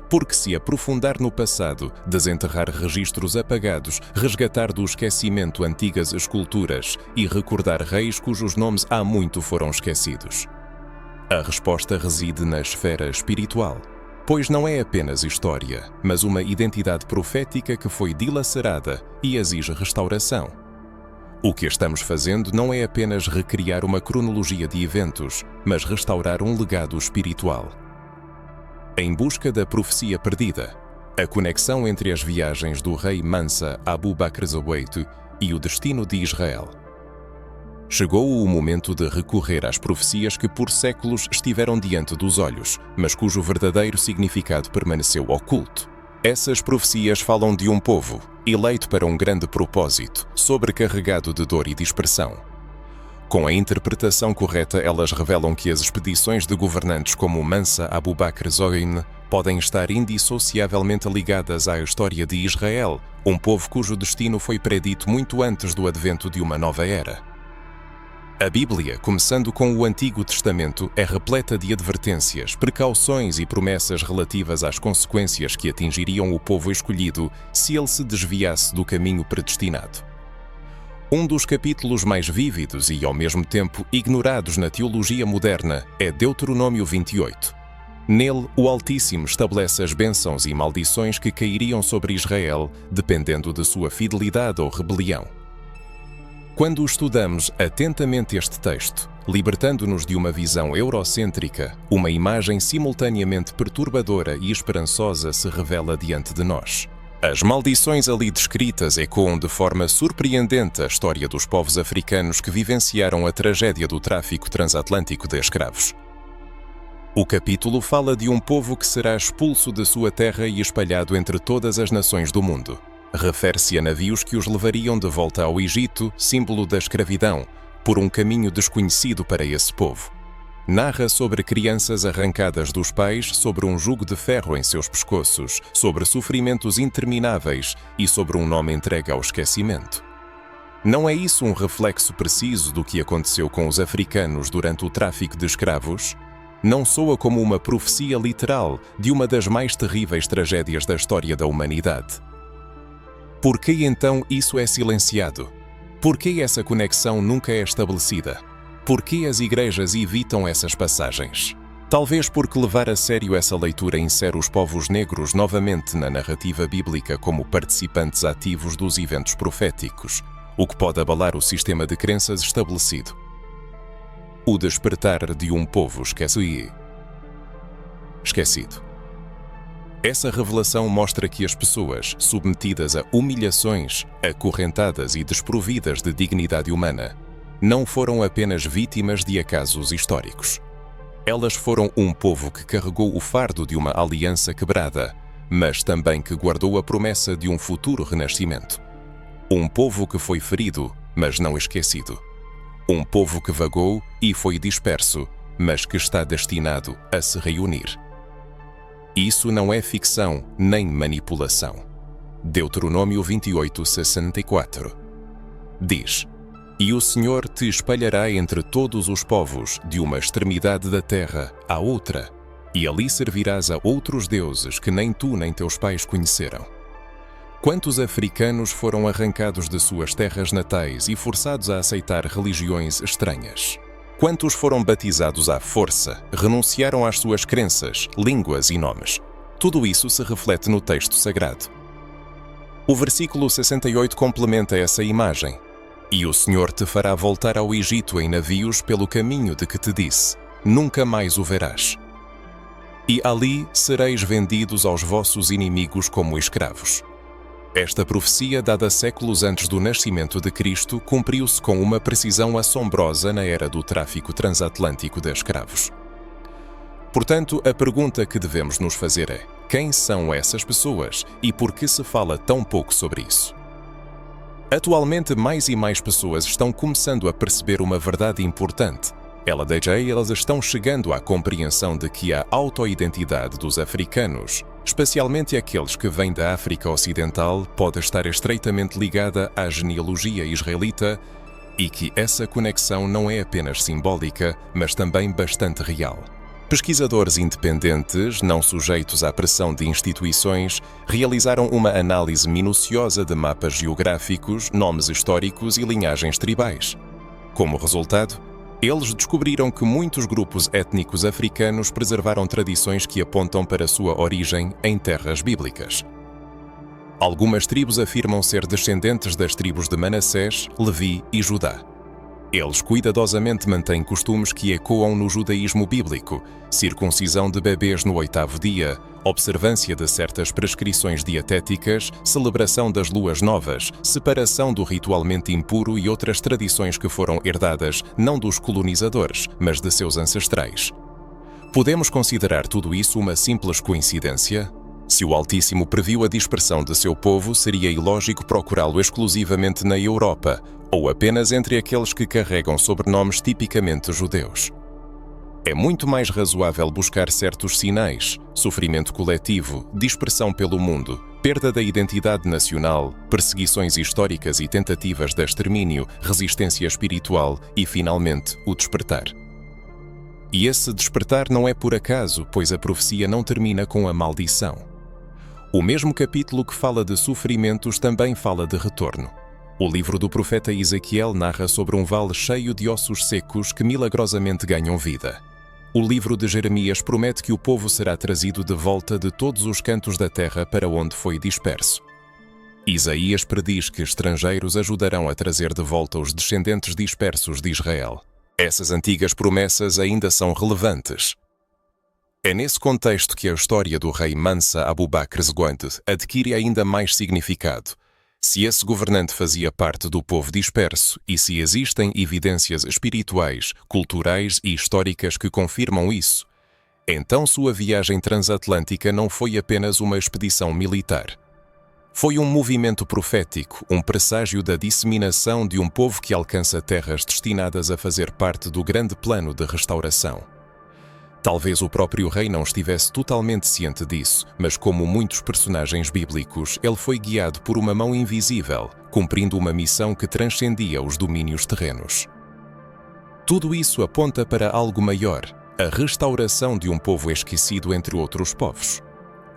Porque se aprofundar no passado, desenterrar registros apagados, resgatar do esquecimento antigas esculturas e recordar reis cujos nomes há muito foram esquecidos. A resposta reside na esfera espiritual, pois não é apenas história, mas uma identidade profética que foi dilacerada e exige restauração. O que estamos fazendo não é apenas recriar uma cronologia de eventos, mas restaurar um legado espiritual. Em busca da profecia perdida, a conexão entre as viagens do rei Mansa Abu Bakr Zobeito e o destino de Israel. Chegou o momento de recorrer às profecias que por séculos estiveram diante dos olhos, mas cujo verdadeiro significado permaneceu oculto. Essas profecias falam de um povo, eleito para um grande propósito, sobrecarregado de dor e dispersão. Com a interpretação correta, elas revelam que as expedições de governantes como Mansa Abu Bakr Zoin podem estar indissociavelmente ligadas à história de Israel, um povo cujo destino foi predito muito antes do advento de uma nova era. A Bíblia, começando com o Antigo Testamento, é repleta de advertências, precauções e promessas relativas às consequências que atingiriam o povo escolhido se ele se desviasse do caminho predestinado. Um dos capítulos mais vívidos e, ao mesmo tempo, ignorados na teologia moderna é Deuteronômio 28. Nele, o Altíssimo estabelece as bênçãos e maldições que cairiam sobre Israel, dependendo de sua fidelidade ou rebelião. Quando estudamos atentamente este texto, libertando-nos de uma visão eurocêntrica, uma imagem simultaneamente perturbadora e esperançosa se revela diante de nós. As maldições ali descritas ecoam de forma surpreendente a história dos povos africanos que vivenciaram a tragédia do tráfico transatlântico de escravos. O capítulo fala de um povo que será expulso de sua terra e espalhado entre todas as nações do mundo. Refere-se a navios que os levariam de volta ao Egito, símbolo da escravidão, por um caminho desconhecido para esse povo. Narra sobre crianças arrancadas dos pais, sobre um jugo de ferro em seus pescoços, sobre sofrimentos intermináveis e sobre um nome entregue ao esquecimento. Não é isso um reflexo preciso do que aconteceu com os africanos durante o tráfico de escravos? Não soa como uma profecia literal de uma das mais terríveis tragédias da história da humanidade? Por que então isso é silenciado? Por que essa conexão nunca é estabelecida? Por que as igrejas evitam essas passagens? Talvez porque levar a sério essa leitura insere os povos negros novamente na narrativa bíblica como participantes ativos dos eventos proféticos, o que pode abalar o sistema de crenças estabelecido. O despertar de um povo esquecido. Essa revelação mostra que as pessoas, submetidas a humilhações, acorrentadas e desprovidas de dignidade humana, não foram apenas vítimas de acasos históricos. Elas foram um povo que carregou o fardo de uma aliança quebrada, mas também que guardou a promessa de um futuro renascimento. Um povo que foi ferido, mas não esquecido. Um povo que vagou e foi disperso, mas que está destinado a se reunir. Isso não é ficção nem manipulação. Deuteronômio 28:64 diz: E o Senhor te espalhará entre todos os povos, de uma extremidade da terra à outra, e ali servirás a outros deuses que nem tu nem teus pais conheceram. Quantos africanos foram arrancados de suas terras natais e forçados a aceitar religiões estranhas? Quantos foram batizados à força, renunciaram às suas crenças, línguas e nomes? Tudo isso se reflete no texto sagrado. O versículo 68 complementa essa imagem. E o Senhor te fará voltar ao Egito em navios pelo caminho de que te disse, nunca mais o verás. E ali sereis vendidos aos vossos inimigos como escravos. Esta profecia, dada séculos antes do nascimento de Cristo, cumpriu-se com uma precisão assombrosa na era do tráfico transatlântico de escravos. Portanto, a pergunta que devemos nos fazer é: quem são essas pessoas e por que se fala tão pouco sobre isso? Atualmente, mais e mais pessoas estão começando a perceber uma verdade importante. Elas estão chegando à compreensão de que a autoidentidade dos africanos, especialmente aqueles que vêm da África Ocidental, pode estar estreitamente ligada à genealogia israelita e que essa conexão não é apenas simbólica, mas também bastante real. Pesquisadores independentes, não sujeitos à pressão de instituições, realizaram uma análise minuciosa de mapas geográficos, nomes históricos e linhagens tribais. Como resultado, eles descobriram que muitos grupos étnicos africanos preservaram tradições que apontam para sua origem em terras bíblicas. Algumas tribos afirmam ser descendentes das tribos de Manassés, Levi e Judá. Eles cuidadosamente mantêm costumes que ecoam no judaísmo bíblico: circuncisão de bebês no 8º dia, observância de certas prescrições dietéticas, celebração das luas novas, separação do ritualmente impuro e outras tradições que foram herdadas não dos colonizadores, mas de seus ancestrais. Podemos considerar tudo isso uma simples coincidência? Se o Altíssimo previu a dispersão de seu povo, seria ilógico procurá-lo exclusivamente na Europa, ou apenas entre aqueles que carregam sobrenomes tipicamente judeus. É muito mais razoável buscar certos sinais: sofrimento coletivo, dispersão pelo mundo, perda da identidade nacional, perseguições históricas e tentativas de extermínio, resistência espiritual e, finalmente, o despertar. E esse despertar não é por acaso, pois a profecia não termina com a maldição. O mesmo capítulo que fala de sofrimentos também fala de retorno. O livro do profeta Ezequiel narra sobre um vale cheio de ossos secos que milagrosamente ganham vida. O livro de Jeremias promete que o povo será trazido de volta de todos os cantos da terra para onde foi disperso. Isaías prediz que estrangeiros ajudarão a trazer de volta os descendentes dispersos de Israel. Essas antigas promessas ainda são relevantes. É nesse contexto que a história do rei Mansa Abu Bakr II adquire ainda mais significado. Se esse governante fazia parte do povo disperso e se existem evidências espirituais, culturais e históricas que confirmam isso, então sua viagem transatlântica não foi apenas uma expedição militar. Foi um movimento profético, um presságio da disseminação de um povo que alcança terras destinadas a fazer parte do grande plano de restauração. Talvez o próprio rei não estivesse totalmente ciente disso, mas como muitos personagens bíblicos, ele foi guiado por uma mão invisível, cumprindo uma missão que transcendia os domínios terrenos. Tudo isso aponta para algo maior: a restauração de um povo esquecido entre outros povos.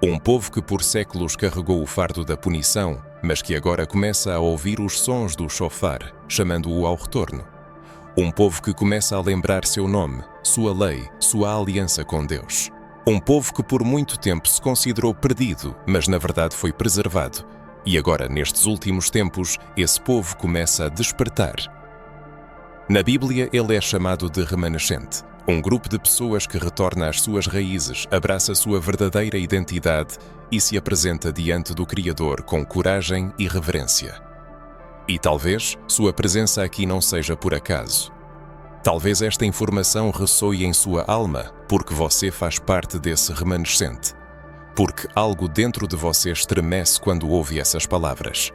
Um povo que por séculos carregou o fardo da punição, mas que agora começa a ouvir os sons do shofar, chamando-o ao retorno. Um povo que começa a lembrar seu nome, sua lei, sua aliança com Deus. Um povo que por muito tempo se considerou perdido, mas na verdade foi preservado. E agora, nestes últimos tempos, esse povo começa a despertar. Na Bíblia, ele é chamado de remanescente, um grupo de pessoas que retorna às suas raízes, abraça sua verdadeira identidade e se apresenta diante do Criador com coragem e reverência. E talvez sua presença aqui não seja por acaso. Talvez esta informação ressoe em sua alma, porque você faz parte desse remanescente. Porque algo dentro de você estremece quando ouve essas palavras.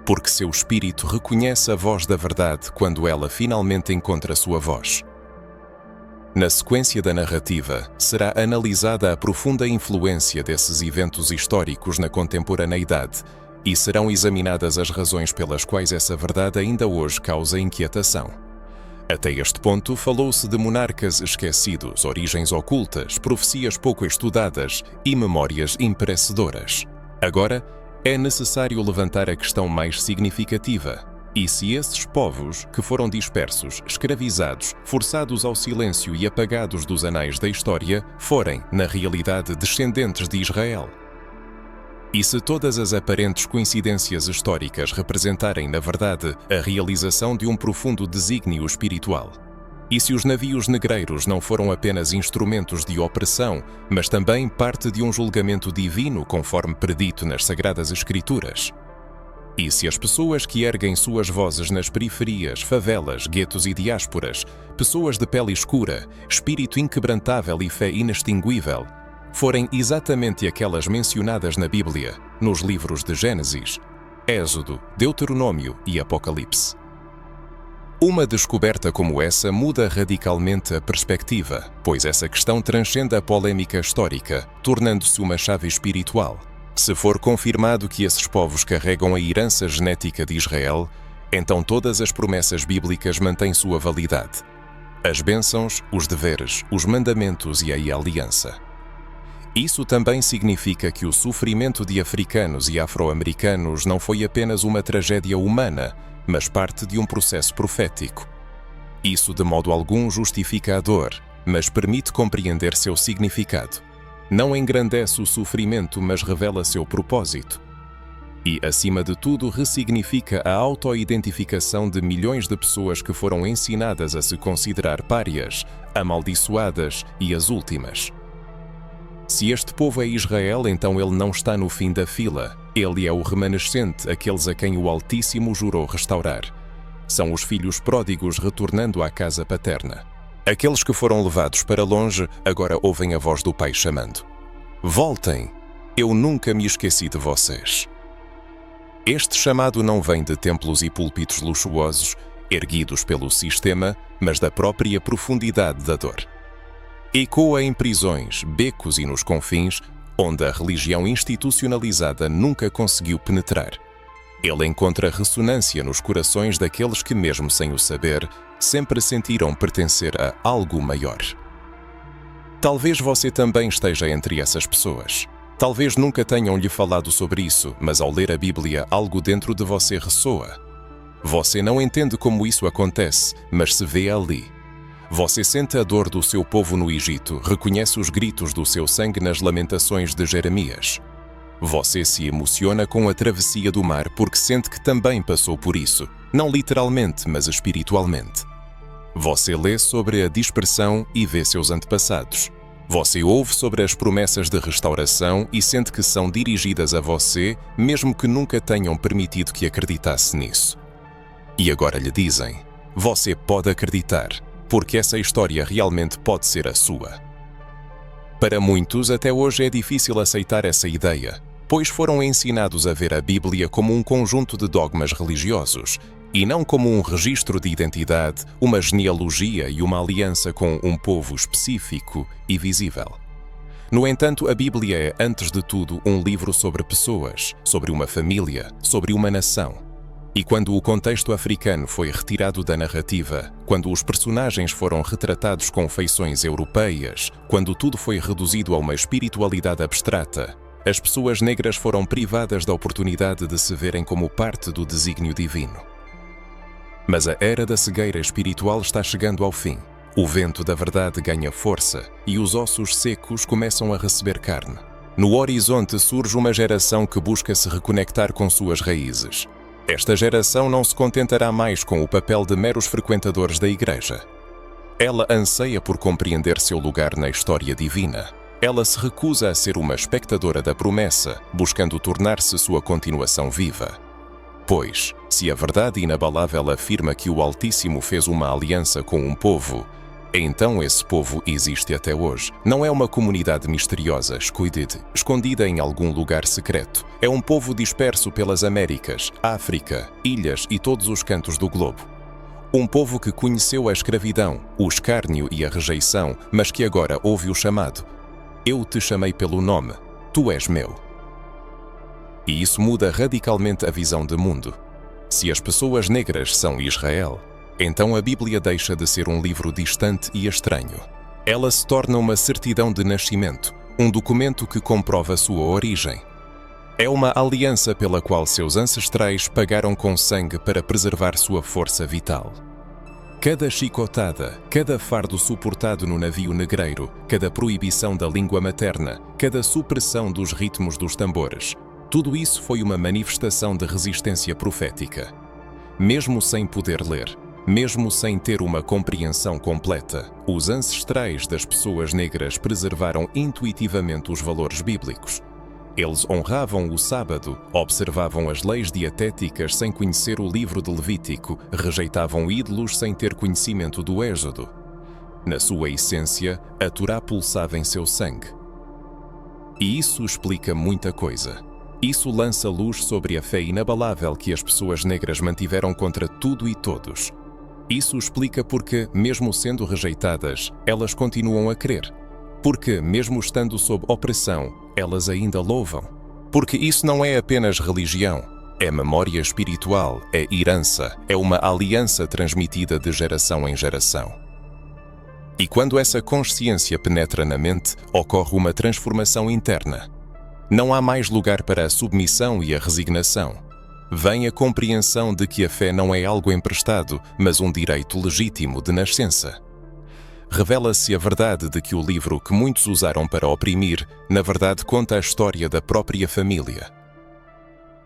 Porque seu espírito reconhece a voz da verdade quando ela finalmente encontra sua voz. Na sequência da narrativa, será analisada a profunda influência desses eventos históricos na contemporaneidade e serão examinadas as razões pelas quais essa verdade ainda hoje causa inquietação. Até este ponto, falou-se de monarcas esquecidos, origens ocultas, profecias pouco estudadas e memórias imperecedoras. Agora, é necessário levantar a questão mais significativa. E se esses povos, que foram dispersos, escravizados, forçados ao silêncio e apagados dos anais da história, forem, na realidade, descendentes de Israel? E se todas as aparentes coincidências históricas representarem, na verdade, a realização de um profundo desígnio espiritual? E se os navios negreiros não foram apenas instrumentos de opressão, mas também parte de um julgamento divino conforme predito nas Sagradas Escrituras? E se as pessoas que erguem suas vozes nas periferias, favelas, guetos e diásporas, pessoas de pele escura, espírito inquebrantável e fé inextinguível, forem exatamente aquelas mencionadas na Bíblia, nos livros de Gênesis, Êxodo, Deuteronômio e Apocalipse? Uma descoberta como essa muda radicalmente a perspectiva, pois essa questão transcende a polêmica histórica, tornando-se uma chave espiritual. Se for confirmado que esses povos carregam a herança genética de Israel, então todas as promessas bíblicas mantêm sua validade. As bênçãos, os deveres, os mandamentos e a aliança. Isso também significa que o sofrimento de africanos e afro-americanos não foi apenas uma tragédia humana, mas parte de um processo profético. Isso de modo algum justifica a dor, mas permite compreender seu significado. Não engrandece o sofrimento, mas revela seu propósito. E, acima de tudo, ressignifica a auto-identificação de milhões de pessoas que foram ensinadas a se considerar párias, amaldiçoadas e as últimas. Se este povo é Israel, então ele não está no fim da fila. Ele é o remanescente, aqueles a quem o Altíssimo jurou restaurar. São os filhos pródigos retornando à casa paterna. Aqueles que foram levados para longe agora ouvem a voz do Pai chamando: voltem, eu nunca me esqueci de vocês. Este chamado não vem de templos e púlpitos luxuosos, erguidos pelo sistema, mas da própria profundidade da dor. Ecoa em prisões, becos e nos confins, onde a religião institucionalizada nunca conseguiu penetrar. Ele encontra ressonância nos corações daqueles que, mesmo sem o saber, sempre sentiram pertencer a algo maior. Talvez você também esteja entre essas pessoas. Talvez nunca tenham-lhe falado sobre isso, mas ao ler a Bíblia, algo dentro de você ressoa. Você não entende como isso acontece, mas se vê ali. Você sente a dor do seu povo no Egito, reconhece os gritos do seu sangue nas lamentações de Jeremias. Você se emociona com a travessia do mar porque sente que também passou por isso, não literalmente, mas espiritualmente. Você lê sobre a dispersão e vê seus antepassados. Você ouve sobre as promessas de restauração e sente que são dirigidas a você, mesmo que nunca tenham permitido que acreditasse nisso. E agora lhe dizem: você pode acreditar, porque essa história realmente pode ser a sua. Para muitos, até hoje é difícil aceitar essa ideia, pois foram ensinados a ver a Bíblia como um conjunto de dogmas religiosos, e não como um registro de identidade, uma genealogia e uma aliança com um povo específico e visível. No entanto, a Bíblia é, antes de tudo, um livro sobre pessoas, sobre uma família, sobre uma nação. E quando o contexto africano foi retirado da narrativa, quando os personagens foram retratados com feições europeias, quando tudo foi reduzido a uma espiritualidade abstrata, as pessoas negras foram privadas da oportunidade de se verem como parte do desígnio divino. Mas a era da cegueira espiritual está chegando ao fim. O vento da verdade ganha força e os ossos secos começam a receber carne. No horizonte surge uma geração que busca se reconectar com suas raízes. Esta geração não se contentará mais com o papel de meros frequentadores da igreja. Ela anseia por compreender seu lugar na história divina. Ela se recusa a ser uma espectadora da promessa, buscando tornar-se sua continuação viva. Pois, se a verdade inabalável afirma que o Altíssimo fez uma aliança com um povo, então esse povo existe até hoje. Não é uma comunidade misteriosa, escondida em algum lugar secreto. É um povo disperso pelas Américas, África, ilhas e todos os cantos do globo. Um povo que conheceu a escravidão, o escárnio e a rejeição, mas que agora ouve o chamado: Eu te chamei pelo nome, tu és meu. E isso muda radicalmente a visão do mundo. Se as pessoas negras são Israel, então a Bíblia deixa de ser um livro distante e estranho. Ela se torna uma certidão de nascimento, um documento que comprova sua origem. É uma aliança pela qual seus ancestrais pagaram com sangue para preservar sua força vital. Cada chicotada, cada fardo suportado no navio negreiro, cada proibição da língua materna, cada supressão dos ritmos dos tambores, tudo isso foi uma manifestação de resistência profética. Mesmo sem poder ler, mesmo sem ter uma compreensão completa, os ancestrais das pessoas negras preservaram intuitivamente os valores bíblicos. Eles honravam o sábado, observavam as leis dietéticas sem conhecer o livro de Levítico, rejeitavam ídolos sem ter conhecimento do Êxodo. Na sua essência, a Torá pulsava em seu sangue. E isso explica muita coisa. Isso lança luz sobre a fé inabalável que as pessoas negras mantiveram contra tudo e todos. Isso explica porque, mesmo sendo rejeitadas, elas continuam a crer. Porque, mesmo estando sob opressão, elas ainda louvam. Porque isso não é apenas religião, é memória espiritual, é herança, é uma aliança transmitida de geração em geração. E quando essa consciência penetra na mente, ocorre uma transformação interna. Não há mais lugar para a submissão e a resignação. Vem a compreensão de que a fé não é algo emprestado, mas um direito legítimo de nascença. Revela-se a verdade de que o livro que muitos usaram para oprimir, na verdade conta a história da própria família.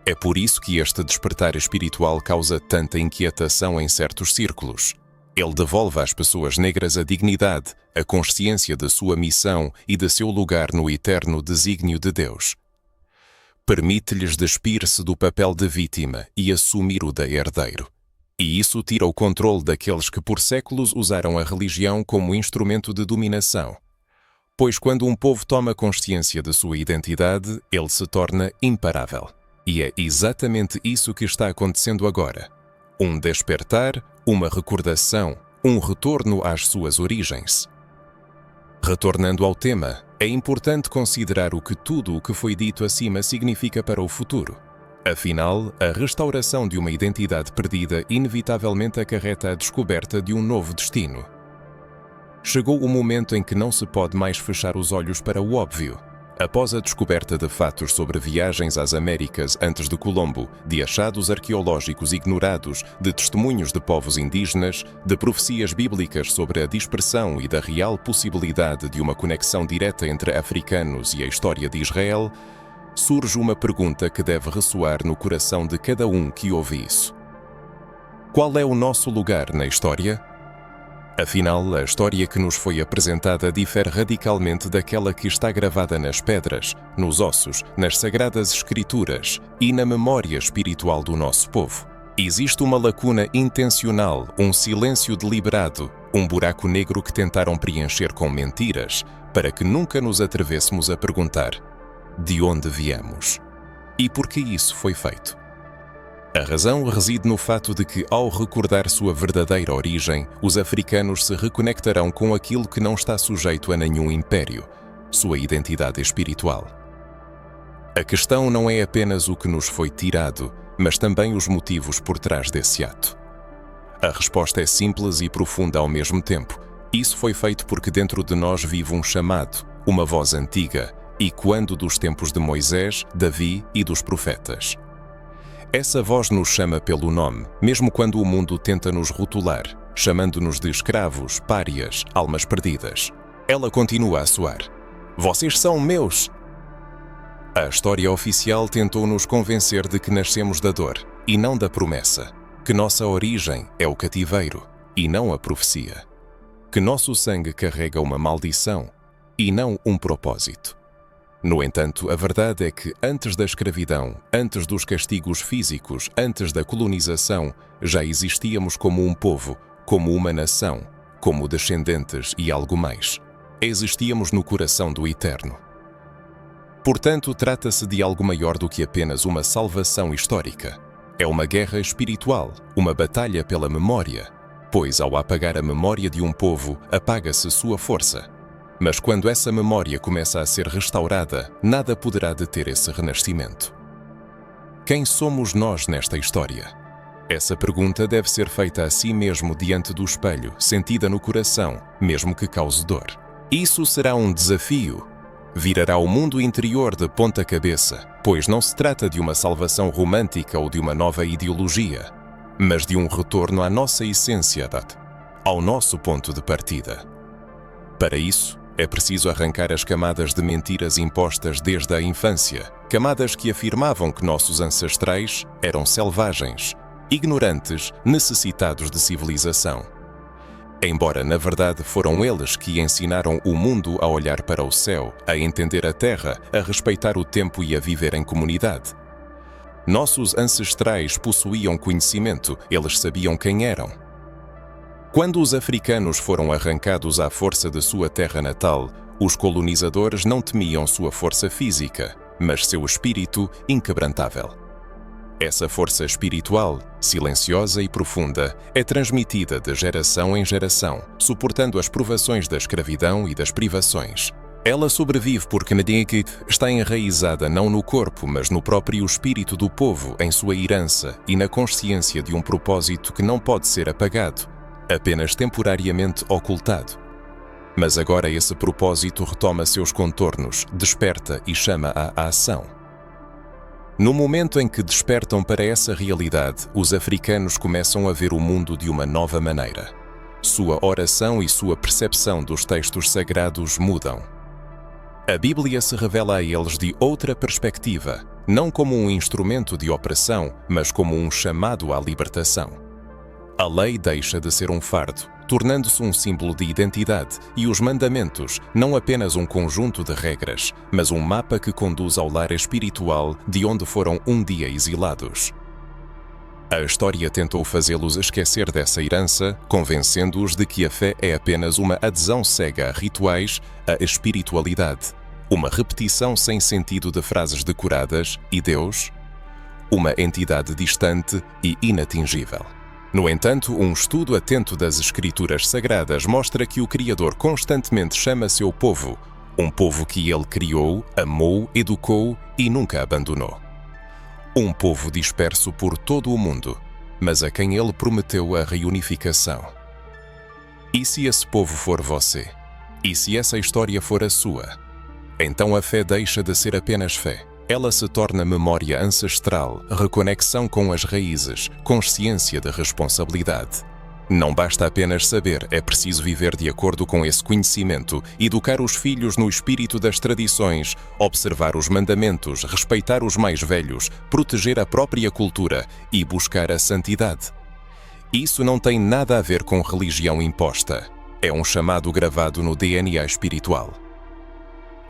É por isso que este despertar espiritual causa tanta inquietação em certos círculos. Ele devolve às pessoas negras a dignidade, a consciência de sua missão e de seu lugar no eterno desígnio de Deus. Permite-lhes despir-se do papel de vítima e assumir o de herdeiro. E isso tira o controle daqueles que por séculos usaram a religião como instrumento de dominação. Pois quando um povo toma consciência de sua identidade, ele se torna imparável. E é exatamente isso que está acontecendo agora. Um despertar, uma recordação, um retorno às suas origens. Retornando ao tema, é importante considerar tudo o que foi dito acima significa para o futuro. Afinal, a restauração de uma identidade perdida inevitavelmente acarreta a descoberta de um novo destino. Chegou o momento em que não se pode mais fechar os olhos para o óbvio. Após a descoberta de fatos sobre viagens às Américas antes de Colombo, de achados arqueológicos ignorados, de testemunhos de povos indígenas, de profecias bíblicas sobre a dispersão e da real possibilidade de uma conexão direta entre africanos e a história de Israel, surge uma pergunta que deve ressoar no coração de cada um que ouve isso. Qual é o nosso lugar na história? Afinal, a história que nos foi apresentada difere radicalmente daquela que está gravada nas pedras, nos ossos, nas sagradas escrituras e na memória espiritual do nosso povo. Existe uma lacuna intencional, um silêncio deliberado, um buraco negro que tentaram preencher com mentiras, para que nunca nos atrevêssemos a perguntar: de onde viemos? E por que isso foi feito? A razão reside no fato de que, ao recordar sua verdadeira origem, os africanos se reconectarão com aquilo que não está sujeito a nenhum império, sua identidade espiritual. A questão não é apenas o que nos foi tirado, mas também os motivos por trás desse ato. A resposta é simples e profunda ao mesmo tempo. Isso foi feito porque dentro de nós vive um chamado, uma voz antiga, ecoando dos tempos de Moisés, Davi e dos profetas. Essa voz nos chama pelo nome, mesmo quando o mundo tenta nos rotular. chamando-nos de escravos, párias, almas perdidas. Ela continua a soar. Vocês são meus! A história oficial tentou nos convencer de que nascemos da dor e não da promessa, que nossa origem é o cativeiro e não a profecia, que nosso sangue carrega uma maldição e não um propósito. No entanto, a verdade é que antes da escravidão, antes dos castigos físicos, antes da colonização, já existíamos como um povo, como uma nação, como descendentes e algo mais. Existíamos no coração do Eterno. Portanto, trata-se de algo maior do que apenas uma salvação histórica. É uma guerra espiritual, uma batalha pela memória, pois ao apagar a memória de um povo, apaga-se sua força. Mas quando essa memória começa a ser restaurada, nada poderá deter esse renascimento. Quem somos nós nesta história? Essa pergunta deve ser feita a si mesmo diante do espelho, sentida no coração, mesmo que cause dor. Isso será um desafio. Virará o mundo interior de ponta cabeça, pois não se trata de uma salvação romântica ou de uma nova ideologia, mas de um retorno à nossa essência, ao nosso ponto de partida. Para isso, é preciso arrancar as camadas de mentiras impostas desde a infância, camadas que afirmavam que nossos ancestrais eram selvagens, ignorantes, necessitados de civilização. Embora, na verdade, foram eles que ensinaram o mundo a olhar para o céu, a entender a terra, a respeitar o tempo e a viver em comunidade. Nossos ancestrais possuíam conhecimento, eles sabiam quem eram. Quando os africanos foram arrancados à força de sua terra natal, os colonizadores não temiam sua força física, mas seu espírito inquebrantável. Essa força espiritual, silenciosa e profunda, é transmitida de geração em geração, suportando as provações da escravidão e das privações. Ela sobrevive porque está enraizada não no corpo, mas no próprio espírito do povo, em sua herança e na consciência de um propósito que não pode ser apagado, apenas temporariamente ocultado. Mas agora esse propósito retoma seus contornos, desperta e chama à ação. No momento em que despertam para essa realidade, os africanos começam a ver o mundo de uma nova maneira. Sua oração e sua percepção dos textos sagrados mudam. A Bíblia se revela a eles de outra perspectiva, não como um instrumento de opressão, mas como um chamado à libertação. A lei deixa de ser um fardo, tornando-se um símbolo de identidade, e os mandamentos, não apenas um conjunto de regras, mas um mapa que conduz ao lar espiritual de onde foram um dia exilados. A história tentou fazê-los esquecer dessa herança, convencendo-os de que a fé é apenas uma adesão cega a rituais, a espiritualidade, uma repetição sem sentido de frases decoradas e Deus, uma entidade distante e inatingível. No entanto, um estudo atento das Escrituras Sagradas mostra que o Criador constantemente chama seu povo, um povo que ele criou, amou, educou e nunca abandonou. Um povo disperso por todo o mundo, mas a quem ele prometeu a reunificação. E se esse povo for você? E se essa história for a sua? Então a fé deixa de ser apenas fé. Ela se torna memória ancestral, reconexão com as raízes, consciência de responsabilidade. Não basta apenas saber, é preciso viver de acordo com esse conhecimento, educar os filhos no espírito das tradições, observar os mandamentos, respeitar os mais velhos, proteger a própria cultura e buscar a santidade. Isso não tem nada a ver com religião imposta. É um chamado gravado no DNA espiritual.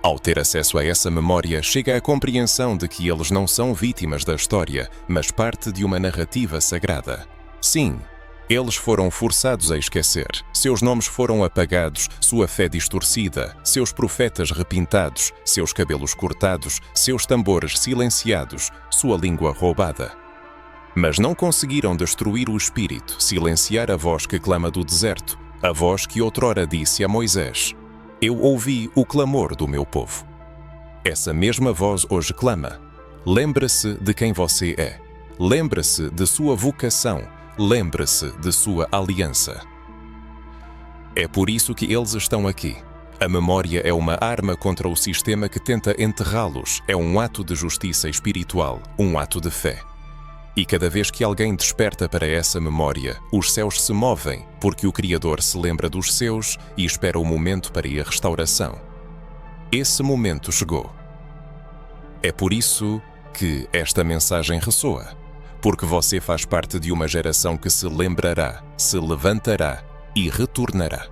Ao ter acesso a essa memória, chega à compreensão de que eles não são vítimas da história, mas parte de uma narrativa sagrada. Sim, eles foram forçados a esquecer, seus nomes foram apagados, sua fé distorcida, seus profetas repintados, seus cabelos cortados, seus tambores silenciados, sua língua roubada. Mas não conseguiram destruir o espírito, silenciar a voz que clama do deserto, a voz que outrora disse a Moisés: Eu ouvi o clamor do meu povo. Essa mesma voz hoje clama: lembre-se de quem você é. Lembre-se de sua vocação. Lembre-se de sua aliança. É por isso que eles estão aqui. A memória é uma arma contra o sistema que tenta enterrá-los. É um ato de justiça espiritual, um ato de fé. E cada vez que alguém desperta para essa memória, os céus se movem, porque o Criador se lembra dos seus e espera o momento para a restauração. Esse momento chegou. É por isso que esta mensagem ressoa, porque você faz parte de uma geração que se lembrará, se levantará e retornará.